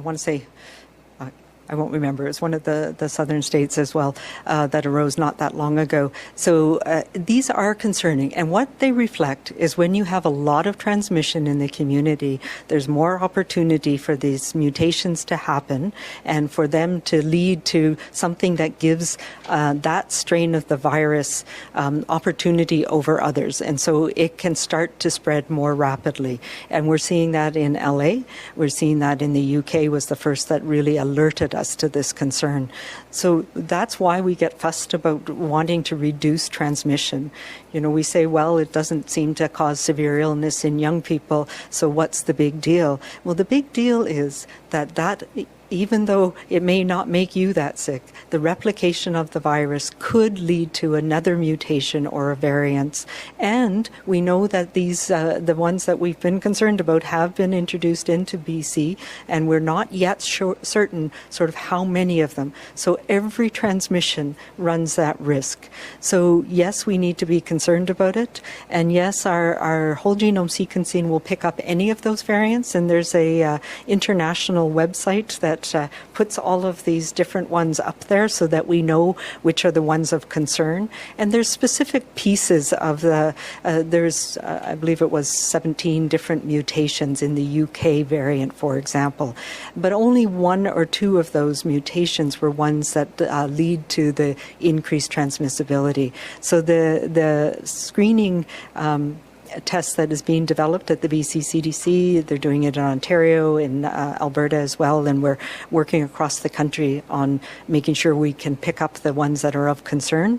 want to say, I won't remember, it's one of the southern states as well that arose not that long ago. So these are concerning. And what they reflect is when you have a lot of transmission in the community, there's more opportunity for these mutations to happen and for them to lead to something that gives that strain of the virus opportunity over others. And so it can start to spread more rapidly. And we're seeing that in LA. We're seeing that in the UK was the first that really alerted us to this concern. So that's why we get fussed about wanting to reduce transmission. You know, we say, well, it doesn't seem to cause severe illness in young people, so what's the big deal? Well, the big deal is that even though it may not make you that sick, the replication of the virus could lead to another mutation or a variance. And we know that these, the ones that we've been concerned about have been introduced into BC, and we're not yet certain sort of how many of them. So every transmission runs that risk. So yes, we need to be concerned about it. And yes, our whole genome sequencing will pick up any of those variants. And there's a international website that puts all of these different ones up there so that we know which are the ones of concern. And there's specific pieces of the, I believe it was 17 different mutations in the UK variant, for example. But only one or two of those mutations were ones that lead to the increased transmissibility. So the screening test that is being developed at the BC CDC. They're doing it in Ontario, in Alberta as well, and we're working across the country on making sure we can pick up the ones that are of concern,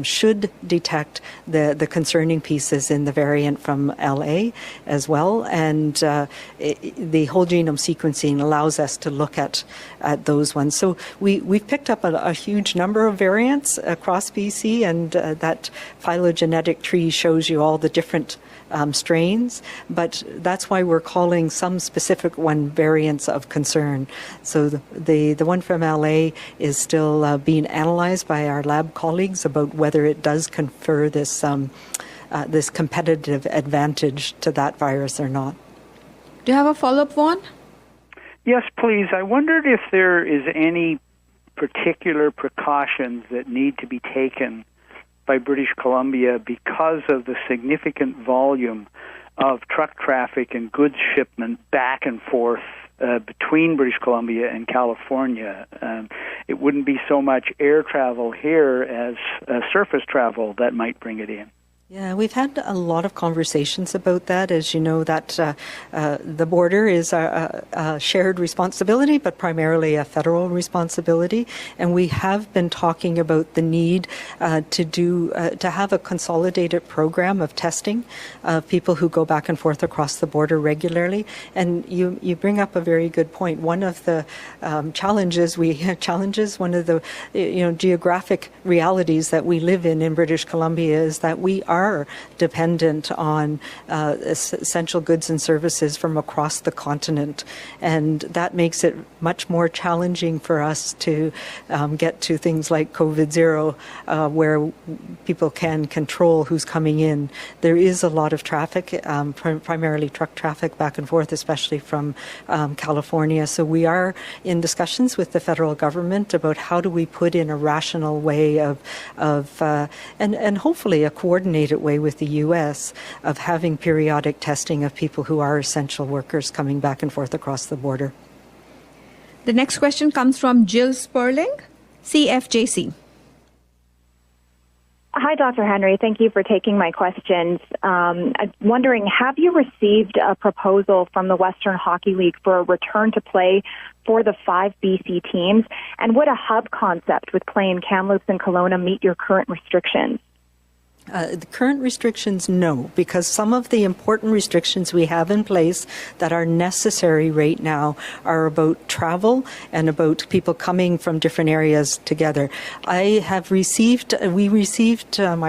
should detect the concerning pieces in the variant from LA as well. And the whole genome sequencing allows us to look at those ones. So we've picked up a huge number of variants across BC, and that phylogenetic tree shows you all the different strains, but that's why we're calling some specific one variants of concern. So the one from LA is still being analyzed by our lab colleagues about whether it does confer this this competitive advantage to that virus or not. Do you have a follow-up, Vaughn? Yes, please. I wondered if there is any particular precautions that need to be taken by British Columbia because of the significant volume of truck traffic and goods shipment back and forth between British Columbia and California. It wouldn't be so much air travel here as surface travel that might bring it in. Yeah, we've had a lot of conversations about that. As you know, that the border is a shared responsibility, but primarily a federal responsibility. And we have been talking about the need to have a consolidated program of testing of people who go back and forth across the border regularly. And you bring up a very good point. One of the challenges, one of the geographic realities that we live in British Columbia is that we are dependent on essential goods and services from across the continent. And that makes it much more challenging for us to get to things like COVID-0, where people can control who's coming in. There is a lot of traffic, primarily truck traffic back and forth, especially from California. So we are in discussions with the federal government about how do we put in a rational way and hopefully a coordinated way with the U.S. of having periodic testing of people who are essential workers coming back and forth across the border. The next question comes from Jill Sperling. CFJC. Hi, Dr. Henry. Thank you for taking my questions. I'm wondering, have you received a proposal from the Western Hockey League for a return to play for the 5 BC teams? And would a hub concept with play in Kamloops and Kelowna meet your current restrictions? The current restrictions, no, because some of the important restrictions we have in place that are necessary right now are about travel and about people coming from different areas together. My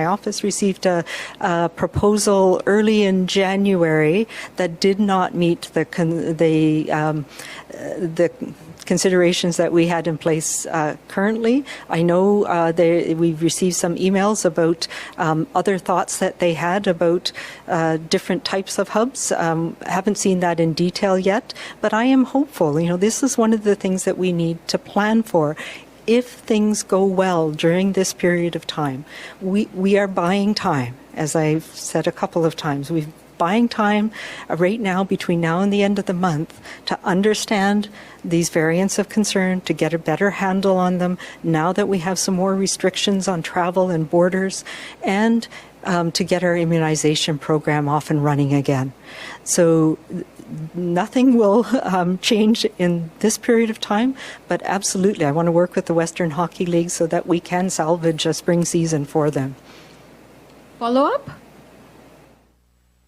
office received a proposal early in January that did not meet the considerations that we had in place currently. I know we've received some emails about other thoughts that they had about different types of hubs. Haven't seen that in detail yet, but I am hopeful. This is one of the things that we need to plan for. If things go well during this period of time, we are buying time, as I've said a couple of times. We're buying time right now between now and the end of the month to understand these variants of concern, to get a better handle on them now that we have some more restrictions on travel and borders, and to get our immunization program off and running again. So nothing will change in this period of time, but absolutely I want to work with the Western Hockey League so that we can salvage a spring season for them. Follow up?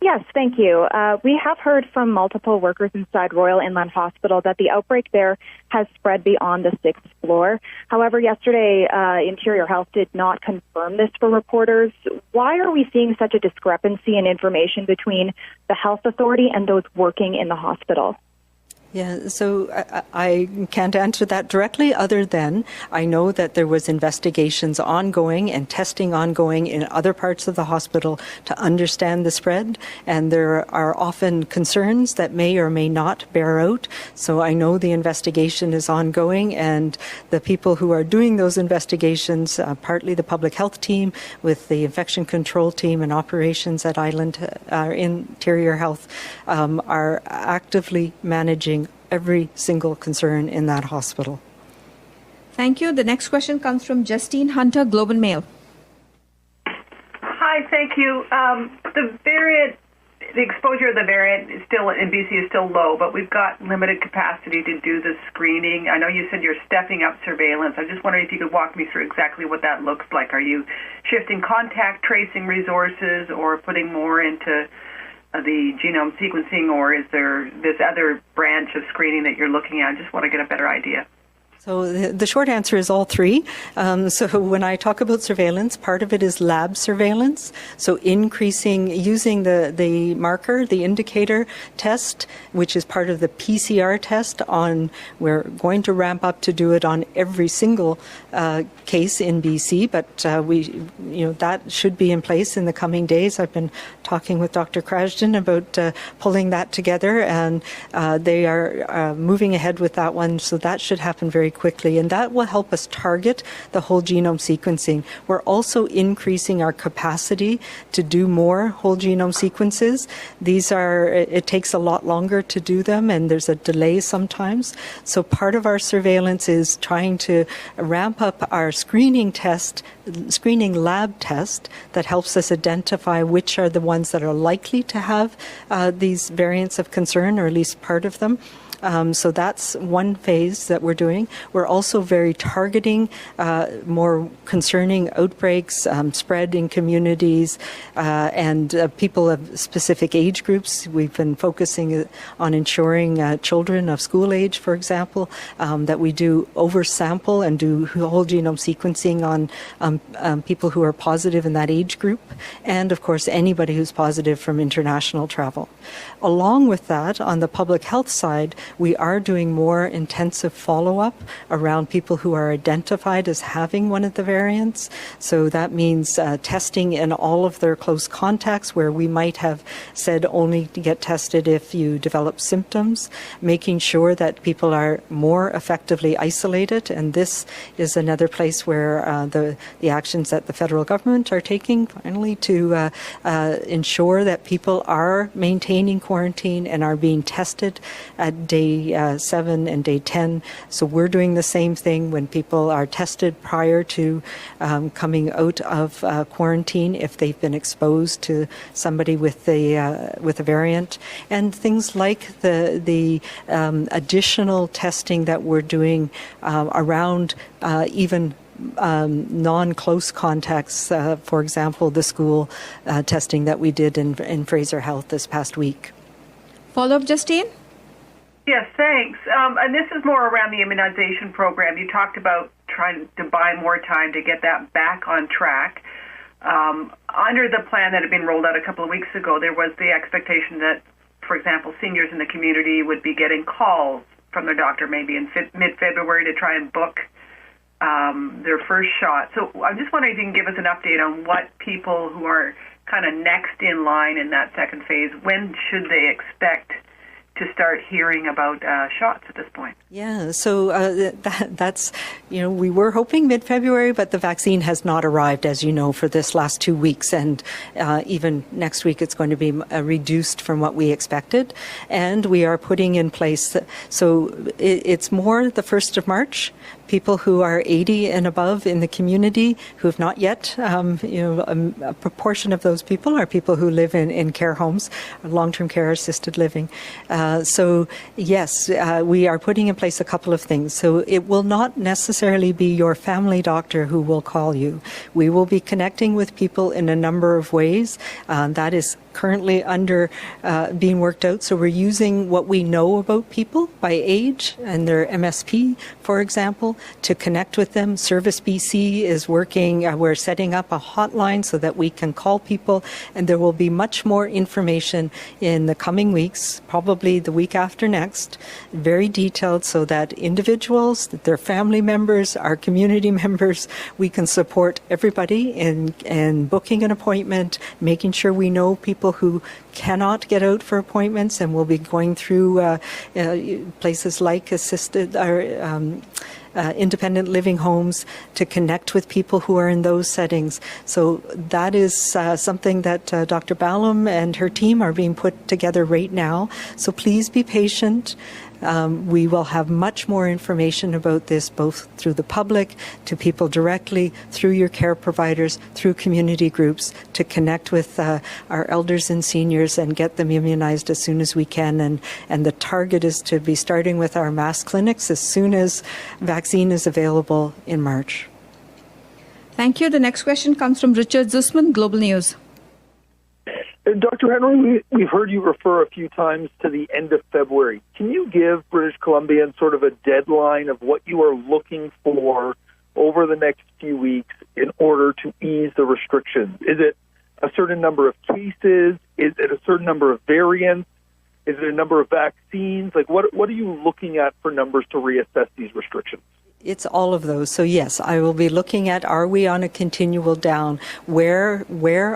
Yes, thank you. We have heard from multiple workers inside Royal Inland Hospital that the outbreak there has spread beyond the 6th floor. However, yesterday, Interior Health did not confirm this for reporters. Why are we seeing such a discrepancy in information between the health authority and those working in the hospital? Yeah, so I can't answer that directly other than I know that there was investigations ongoing and testing ongoing in other parts of the hospital to understand the spread, and there are often concerns that may or may not bear out. So I know the investigation is ongoing, and the people who are doing those investigations, partly the public health team with the infection control team and operations at Interior Health, are actively managing every single concern in that hospital. Thank you. The next question comes from Justine Hunter, Globe and Mail. Hi, thank you. The exposure of the variant is still in BC is still low, but we've got limited capacity to do the screening. I know you said you're stepping up surveillance. I'm just wondering if you could walk me through exactly what that looks like. Are you shifting contact tracing resources or putting more into the genome sequencing, or is there this other branch of screening that you're looking at? I just want to get a better idea. So the short answer is all three. So when I talk about surveillance, part of it is lab surveillance. So using the marker, the indicator test, which is part of the PCR test we're going to ramp up to do it on every single case in BC, but that should be in place in the coming days. I've been talking with Dr. Krajden about pulling that together, and they are moving ahead with that one. So that should happen very quickly, and that will help us target the whole genome sequencing. We're also increasing our capacity to do more whole genome sequences. It takes a lot longer to do them, and there's a delay sometimes. So part of our surveillance is trying to ramp up our screening lab test that helps us identify which are the ones that are likely to have these variants of concern, or at least part of them. So that's one phase that we're doing. We're also very targeting more concerning outbreaks, spread in communities, and people of specific age groups. We've been focusing on ensuring children of school age, for example, that we do oversample and do whole genome sequencing on people who are positive in that age group, and of course anybody who's positive from international travel. Along with that, on the public health side, we are doing more intensive follow-up around people who are identified as having one of the variants. So that means testing in all of their close contacts where we might have said only to get tested if you develop symptoms, making sure that people are more effectively isolated. And this is another place where the actions that the federal government are taking finally to ensure that people are maintaining quarantine and are being tested at day day 7 and day 10. So we're doing the same thing when people are tested prior to coming out of quarantine if they've been exposed to somebody with a variant, and things like the additional testing that we're doing around even non-close contacts, for example, the school testing that we did in Fraser Health this past week. Follow-up, Justine? Yes, thanks. And this is more around the immunization program. You talked about trying to buy more time to get that back on track. Under the plan that had been rolled out a couple of weeks ago, there was the expectation that, for example, seniors in the community would be getting calls from their doctor maybe in mid-February to try and book their first shot. So I'm just wondering if you can give us an update on what people who are kind of next in line in that second phase, when should they expect to start hearing about shots at this point? Yeah, so that's, we were hoping mid-February, but the vaccine has not arrived, as you know, for this last 2 weeks. And even next week, it's going to be reduced from what we expected. And we are putting in place, so it's more the 1st of March. People who are 80 and above in the community who have not yet, a proportion of those people are people who live in care homes, long-term care, assisted living. So yes, we are putting in place a couple of things. So it will not necessarily be your family doctor who will call you. We will be connecting with people in a number of ways. That is currently under being worked out. So we're using what we know about people by age and their MSP, for example, to connect with them. Service BC is working. We're setting up a hotline so that we can call people, and there will be much more information in the coming weeks, probably the week after next, very detailed so that individuals, their family members, our community members, we can support everybody in booking an appointment, making sure we know people who cannot get out for appointments, and we'll be going through places like assisted or independent living homes to connect with people who are in those settings. So that is something that Dr. Ballum and her team are being put together right now. So please be patient. We will have much more information about this, both through the public, to people directly, through your care providers, through community groups, to connect with our elders and seniors and get them immunized as soon as we can. And the target is to be starting with our mass clinics as soon as vaccine is available in March. Thank you. The next question comes from Richard Zussman, Global News. Dr. Henry, we've heard you refer a few times to the end of February. Can you give British Columbians sort of a deadline of what you are looking for over the next few weeks in order to ease the restrictions? Is it a certain number of cases? Is it a certain number of variants? Is it a number of vaccines? Like, what are you looking at for numbers to reassess these restrictions? It's all of those. So yes, I will be looking at, are we on a continual down? Where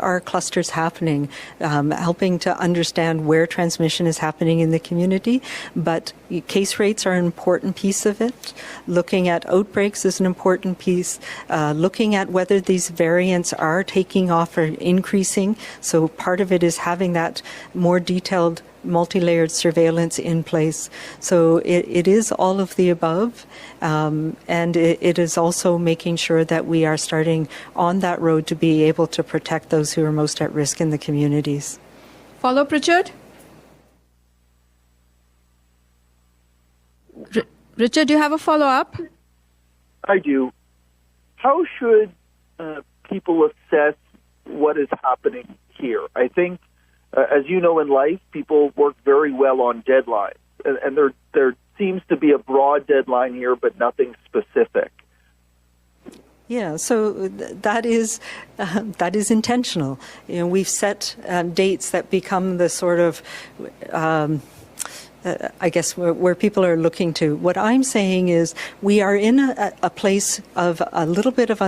are clusters happening? Helping to understand where transmission is happening in the community. But case rates are an important piece of it. Looking at outbreaks is an important piece. Looking at whether these variants are taking off or increasing. So part of it is having that more detailed multi-layered surveillance in place. So it is all of the above, and it is also making sure that we are starting on that road to be able to protect those who are most at risk in the communities. Follow-up, Richard? Richard, do you have a follow-up? I do. How should people assess what is happening here? I think as you know, in life, people work very well on deadlines, and there seems to be a broad deadline here, but nothing specific. Yeah, so that is intentional. We've set dates that become the sort of I guess where people are looking to. What I'm saying is we are in a place of a little bit of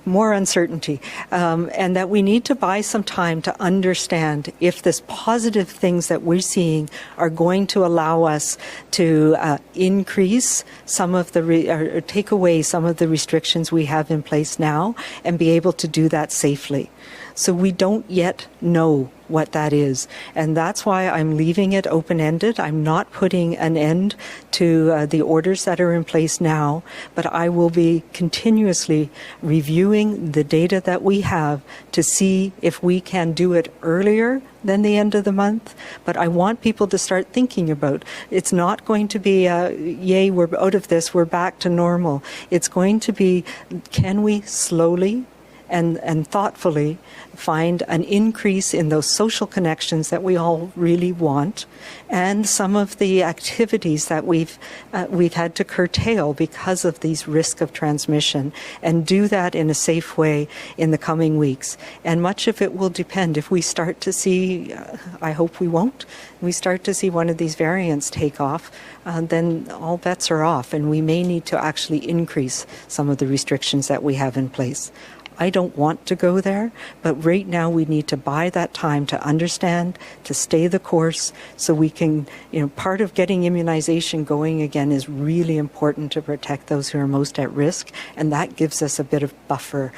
more uncertainty, and that we need to buy some time to understand if this positive things that we're seeing are going to allow us to increase some of the or take away some of the restrictions we have in place now and be able to do that safely. So we don't yet know what that is. And that's why I'm leaving it open-ended. I'm not putting an end to the orders that are in place now, but I will be continuously reviewing the data that we have to see if we can do it earlier than the end of the month. But I want people to start thinking about it's not going to be, yay, we're out of this, we're back to normal. It's going to be, can we slowly and thoughtfully find an increase in those social connections that we all really want, and some of the activities that we've had to curtail because of these risk of transmission, and do that in a safe way in the coming weeks. And much of it will depend if we start to see, I hope we won't, we start to see one of these variants take off, then all bets are off, and we may need to actually increase some of the restrictions that we have in place. I don't want to go there, but right now we need to buy that time to understand, to stay the course, so we can, part of getting immunization going again is really important to protect those who are most at risk, and that gives us a bit of buffer.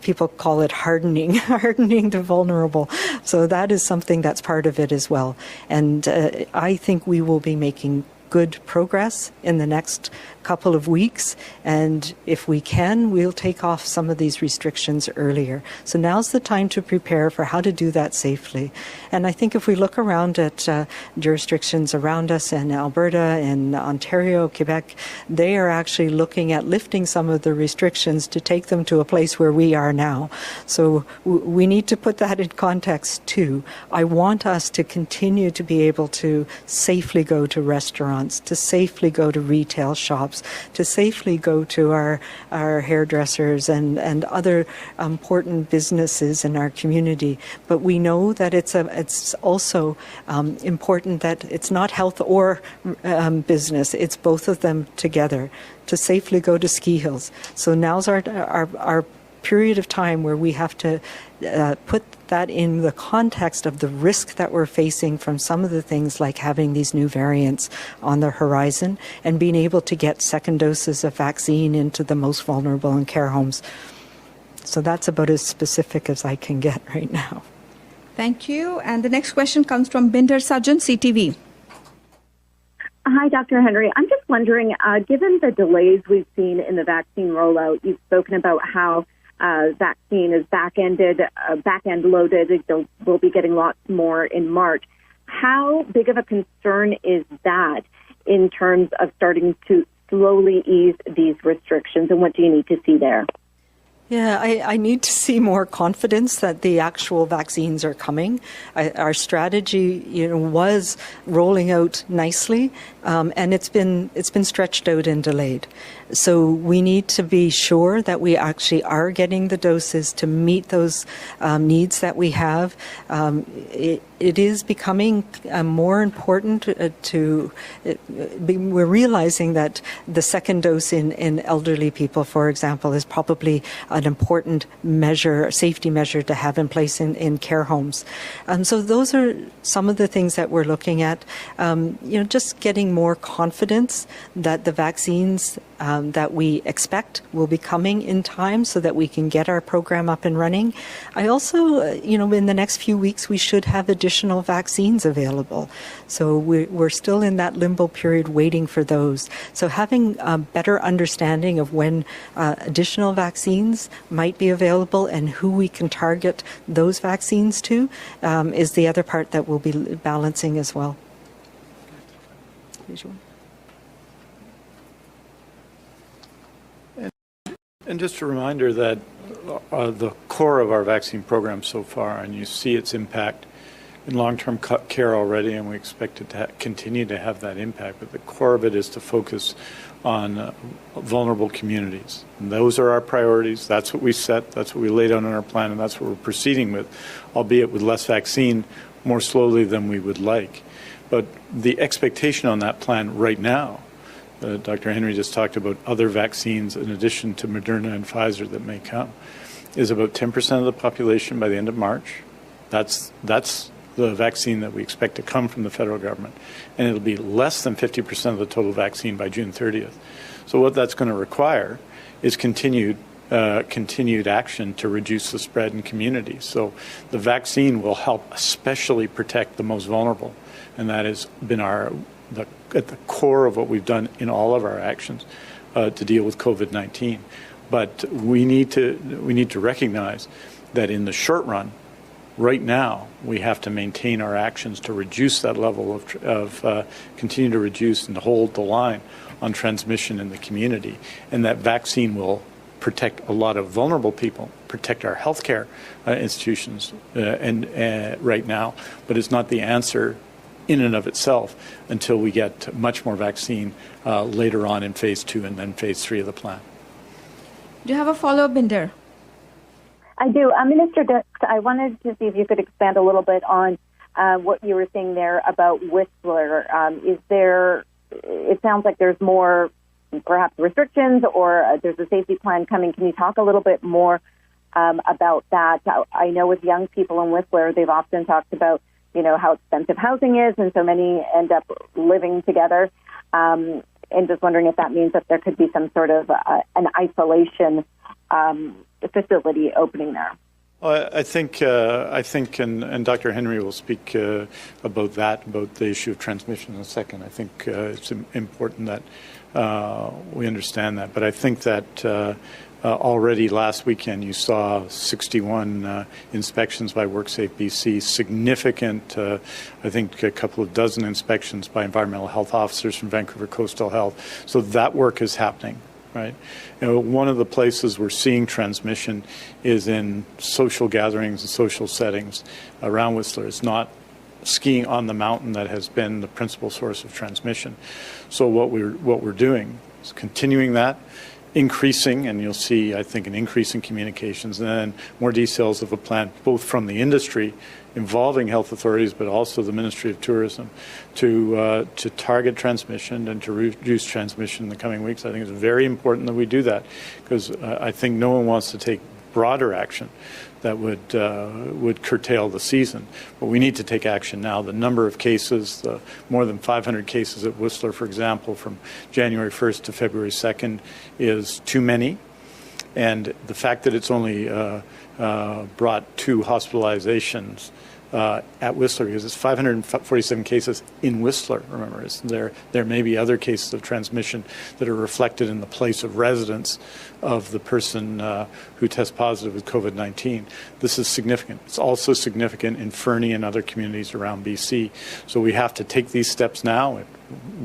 People call it hardening the vulnerable. So that is something that's part of it as well. And I think we will be making good progress in the next couple of weeks, and if we can, we'll take off some of these restrictions earlier. So now's the time to prepare for how to do that safely. And I think if we look around at jurisdictions around us in Alberta, in Ontario, Quebec, they are actually looking at lifting some of the restrictions to take them to a place where we are now. So we need to put that in context too. I want us to continue to be able to safely go to restaurants, to safely go to retail shops, to safely go to our hairdressers and other important businesses in our community. But we know that it's also important that it's not health or business, it's both of them together, to safely go to ski hills. So now's our period of time where we have to put that in the context of the risk that we're facing from some of the things like having these new variants on the horizon and being able to get second doses of vaccine into the most vulnerable in care homes. So that's about as specific as I can get right now. Thank you. And the next question comes from Binder Sajjan, CTV. Hi, Dr. Henry. I'm just wondering, given the delays we've seen in the vaccine rollout, you've spoken about how vaccine is back-end loaded. We'll be getting lots more in March. How big of a concern is that in terms of starting to slowly ease these restrictions, and what do you need to see there? Yeah, I need to see more confidence that the actual vaccines are coming. Our strategy, was rolling out nicely, and it's been stretched out and delayed. So we need to be sure that we actually are getting the doses to meet those needs that we have. It is becoming more important we're realizing that the second dose in elderly people, for example, is probably an important safety measure to have in place in care homes. So those are some of the things that we're looking at. Just getting more confidence that the vaccines that we expect will be coming in time so that we can get our program up and running. I also, in the next few weeks, we should have additional vaccines available. So we're still in that limbo period waiting for those. So having a better understanding of when additional vaccines might be available and who we can target those vaccines to is the other part that we'll be balancing as well. And just a reminder that the core of our vaccine program so far, and you see its impact in long-term care already, and we expect it to continue to have that impact, but the core of it is to focus on vulnerable communities. And those are our priorities. That's what we set, that's what we laid out in our plan, and that's what we're proceeding with, albeit with less vaccine, more slowly than we would like. But the expectation on that plan right now, Dr. Henry just talked about other vaccines in addition to Moderna and Pfizer that may come, is about 10% of the population by the end of March. That's the vaccine that we expect to come from the federal government. And it'll be less than 50% of the total vaccine by June 30th. So what that's going to require is continued continued action to reduce the spread in communities. So the vaccine will help especially protect the most vulnerable, and that has been at the core of what we've done in all of our actions to deal with COVID-19. But we need to recognize that in the short run, right now, we have to maintain our actions to reduce that level of continue to reduce and hold the line on transmission in the community. And that vaccine will protect a lot of vulnerable people, protect our healthcare institutions right now, but it's not the answer in and of itself until we get much more vaccine later on in phase 2 and then phase 3 of the plan. Do you have a follow-up, Binder? I do. Minister Dix, I wanted to see if you could expand a little bit on what you were saying there about Whistler. It sounds like there's more perhaps restrictions or there's a safety plan coming. Can you talk a little bit more about that? I know with young people in Whistler, they've often talked about, how expensive housing is, and so many end up living together. And just wondering if that means that there could be some sort of an isolation facility opening there. I think, and Dr. Henry will speak about the issue of transmission in a second. I think it's important that we understand that. But I think that already last weekend you saw 61 inspections by WorkSafe BC, significant, I think a couple of dozen inspections by environmental health officers from Vancouver Coastal Health. So that work is happening. Right. One of the places we're seeing transmission is in social gatherings and social settings around Whistler. It's not skiing on the mountain that has been the principal source of transmission. So what we're doing is continuing that, increasing, and you'll see, I think, an increase in communications, and then more details of a plan, both from the industry involving health authorities, but also the Ministry of Tourism, to target transmission and to reduce transmission in the coming weeks. I think it's very important that we do that, because I think no one wants to take broader action that would curtail the season. But we need to take action now. The number of cases, more than 500 cases at Whistler, for example, from January 1st to February 2nd is too many. And the fact that it's only brought 2 hospitalizations at Whistler, because it's 547 cases in Whistler, remember. There may be other cases of transmission that are reflected in the place of residence of the person who tests positive with COVID-19. This is significant. It's also significant in Fernie and other communities around BC. So we have to take these steps now.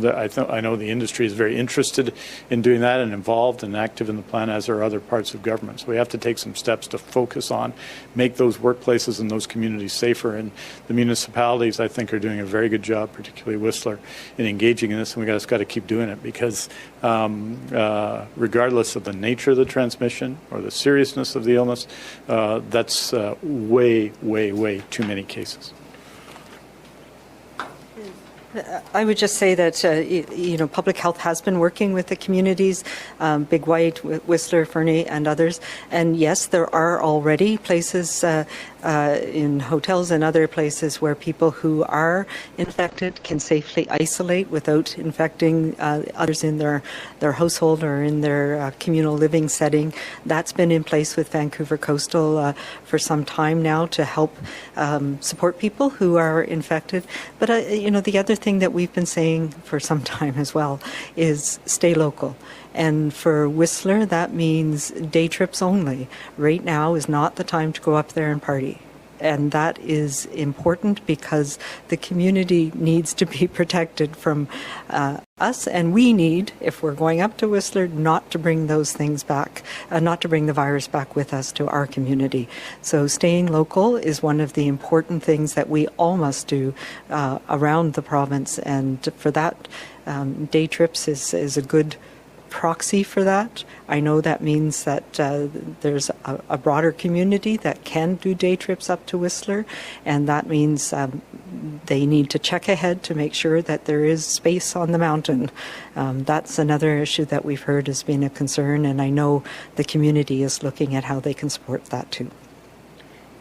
I know the industry is very interested in doing that and involved and active in the plan, as are other parts of government. So we have to take some steps to focus on, make those workplaces and those communities safer. And the municipalities, I think, are doing a very good job, particularly Whistler, in engaging in this. And we just got to keep doing it, because regardless of the nature of the transmission or the seriousness of the illness, that's way, way, way too many cases. I would just say that, public health has been working with the communities, Big White, Whistler, Fernie, and others. And yes, there are already places in hotels and other places where people who are infected can safely isolate without infecting others in their household or in their communal living setting. That's been in place with Vancouver Coastal for some time now to help support people who are infected. But, the other thing that we've been saying for some time as well is stay local. And for Whistler, that means day trips only. Right now is not the time to go up there and party. And that is important because the community needs to be protected from us. And we need, if we're going up to Whistler, not to bring those things back, not to bring the virus back with us to our community. So staying local is one of the important things that we all must do around the province. And for that, day trips is a good proxy for that. I know that means that there's a broader community that can do day trips up to Whistler, and that means they need to check ahead to make sure that there is space on the mountain. That's another issue that we've heard has been a concern, and I know the community is looking at how they can support that too.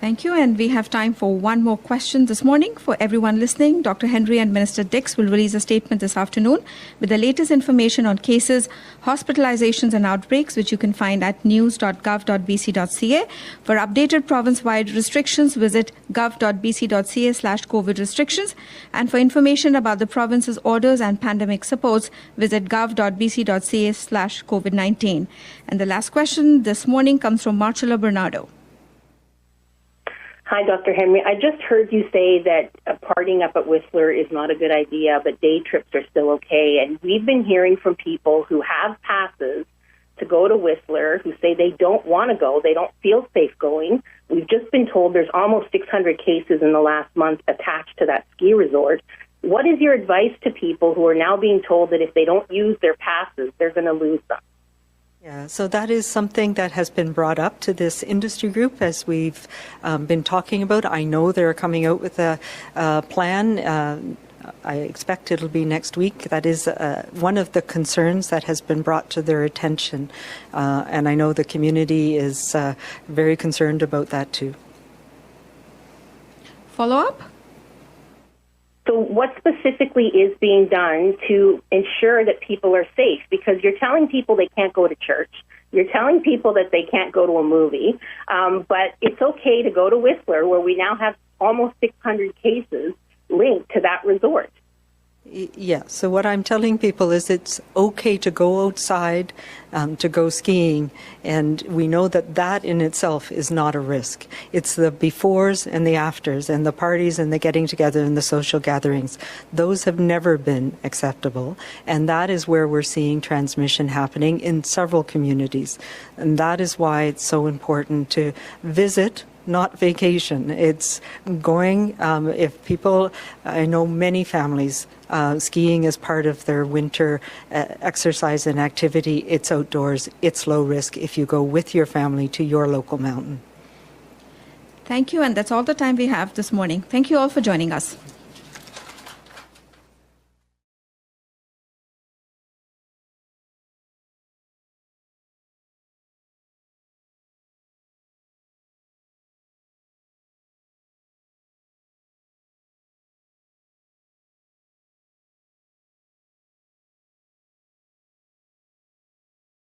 Thank you. And we have time for one more question this morning. For everyone listening, Dr. Henry and Minister Dix will release a statement this afternoon with the latest information on cases, hospitalizations and outbreaks, which you can find at news.gov.bc.ca. For updated province-wide restrictions, visit gov.bc.ca/COVID restrictions. And for information about the province's orders and pandemic supports, visit gov.bc.ca/COVID-19. And the last question this morning comes from Marcella Bernardo. Hi, Dr. Henry. I just heard you say that partying up at Whistler is not a good idea, but day trips are still okay. And we've been hearing from people who have passes to go to Whistler who say they don't want to go, they don't feel safe going. We've just been told there's almost 600 cases in the last month attached to that ski resort. What is your advice to people who are now being told that if they don't use their passes, they're going to lose them? Yeah, so that is something that has been brought up to this industry group as we've been talking about. I know they're coming out with a plan. I expect it'll be next week. That is one of the concerns that has been brought to their attention. And I know the community is very concerned about that too. Follow up? So what specifically is being done to ensure that people are safe? Because you're telling people they can't go to church. You're telling people that they can't go to a movie. But it's okay to go to Whistler, where we now have almost 600 cases linked to that resort. Yeah, so what I'm telling people is it's okay to go outside, to go skiing, and we know that that in itself is not a risk. It's the befores and the afters and the parties and the getting together and the social gatherings. Those have never been acceptable, and that is where we're seeing transmission happening in several communities. And that is why it's so important to visit, not vacation. It's going, if people, I know many families, skiing is part of their winter exercise and activity. It's outdoors, it's low risk if you go with your family to your local mountain. Thank you, and that's all the time we have this morning. Thank you all for joining us.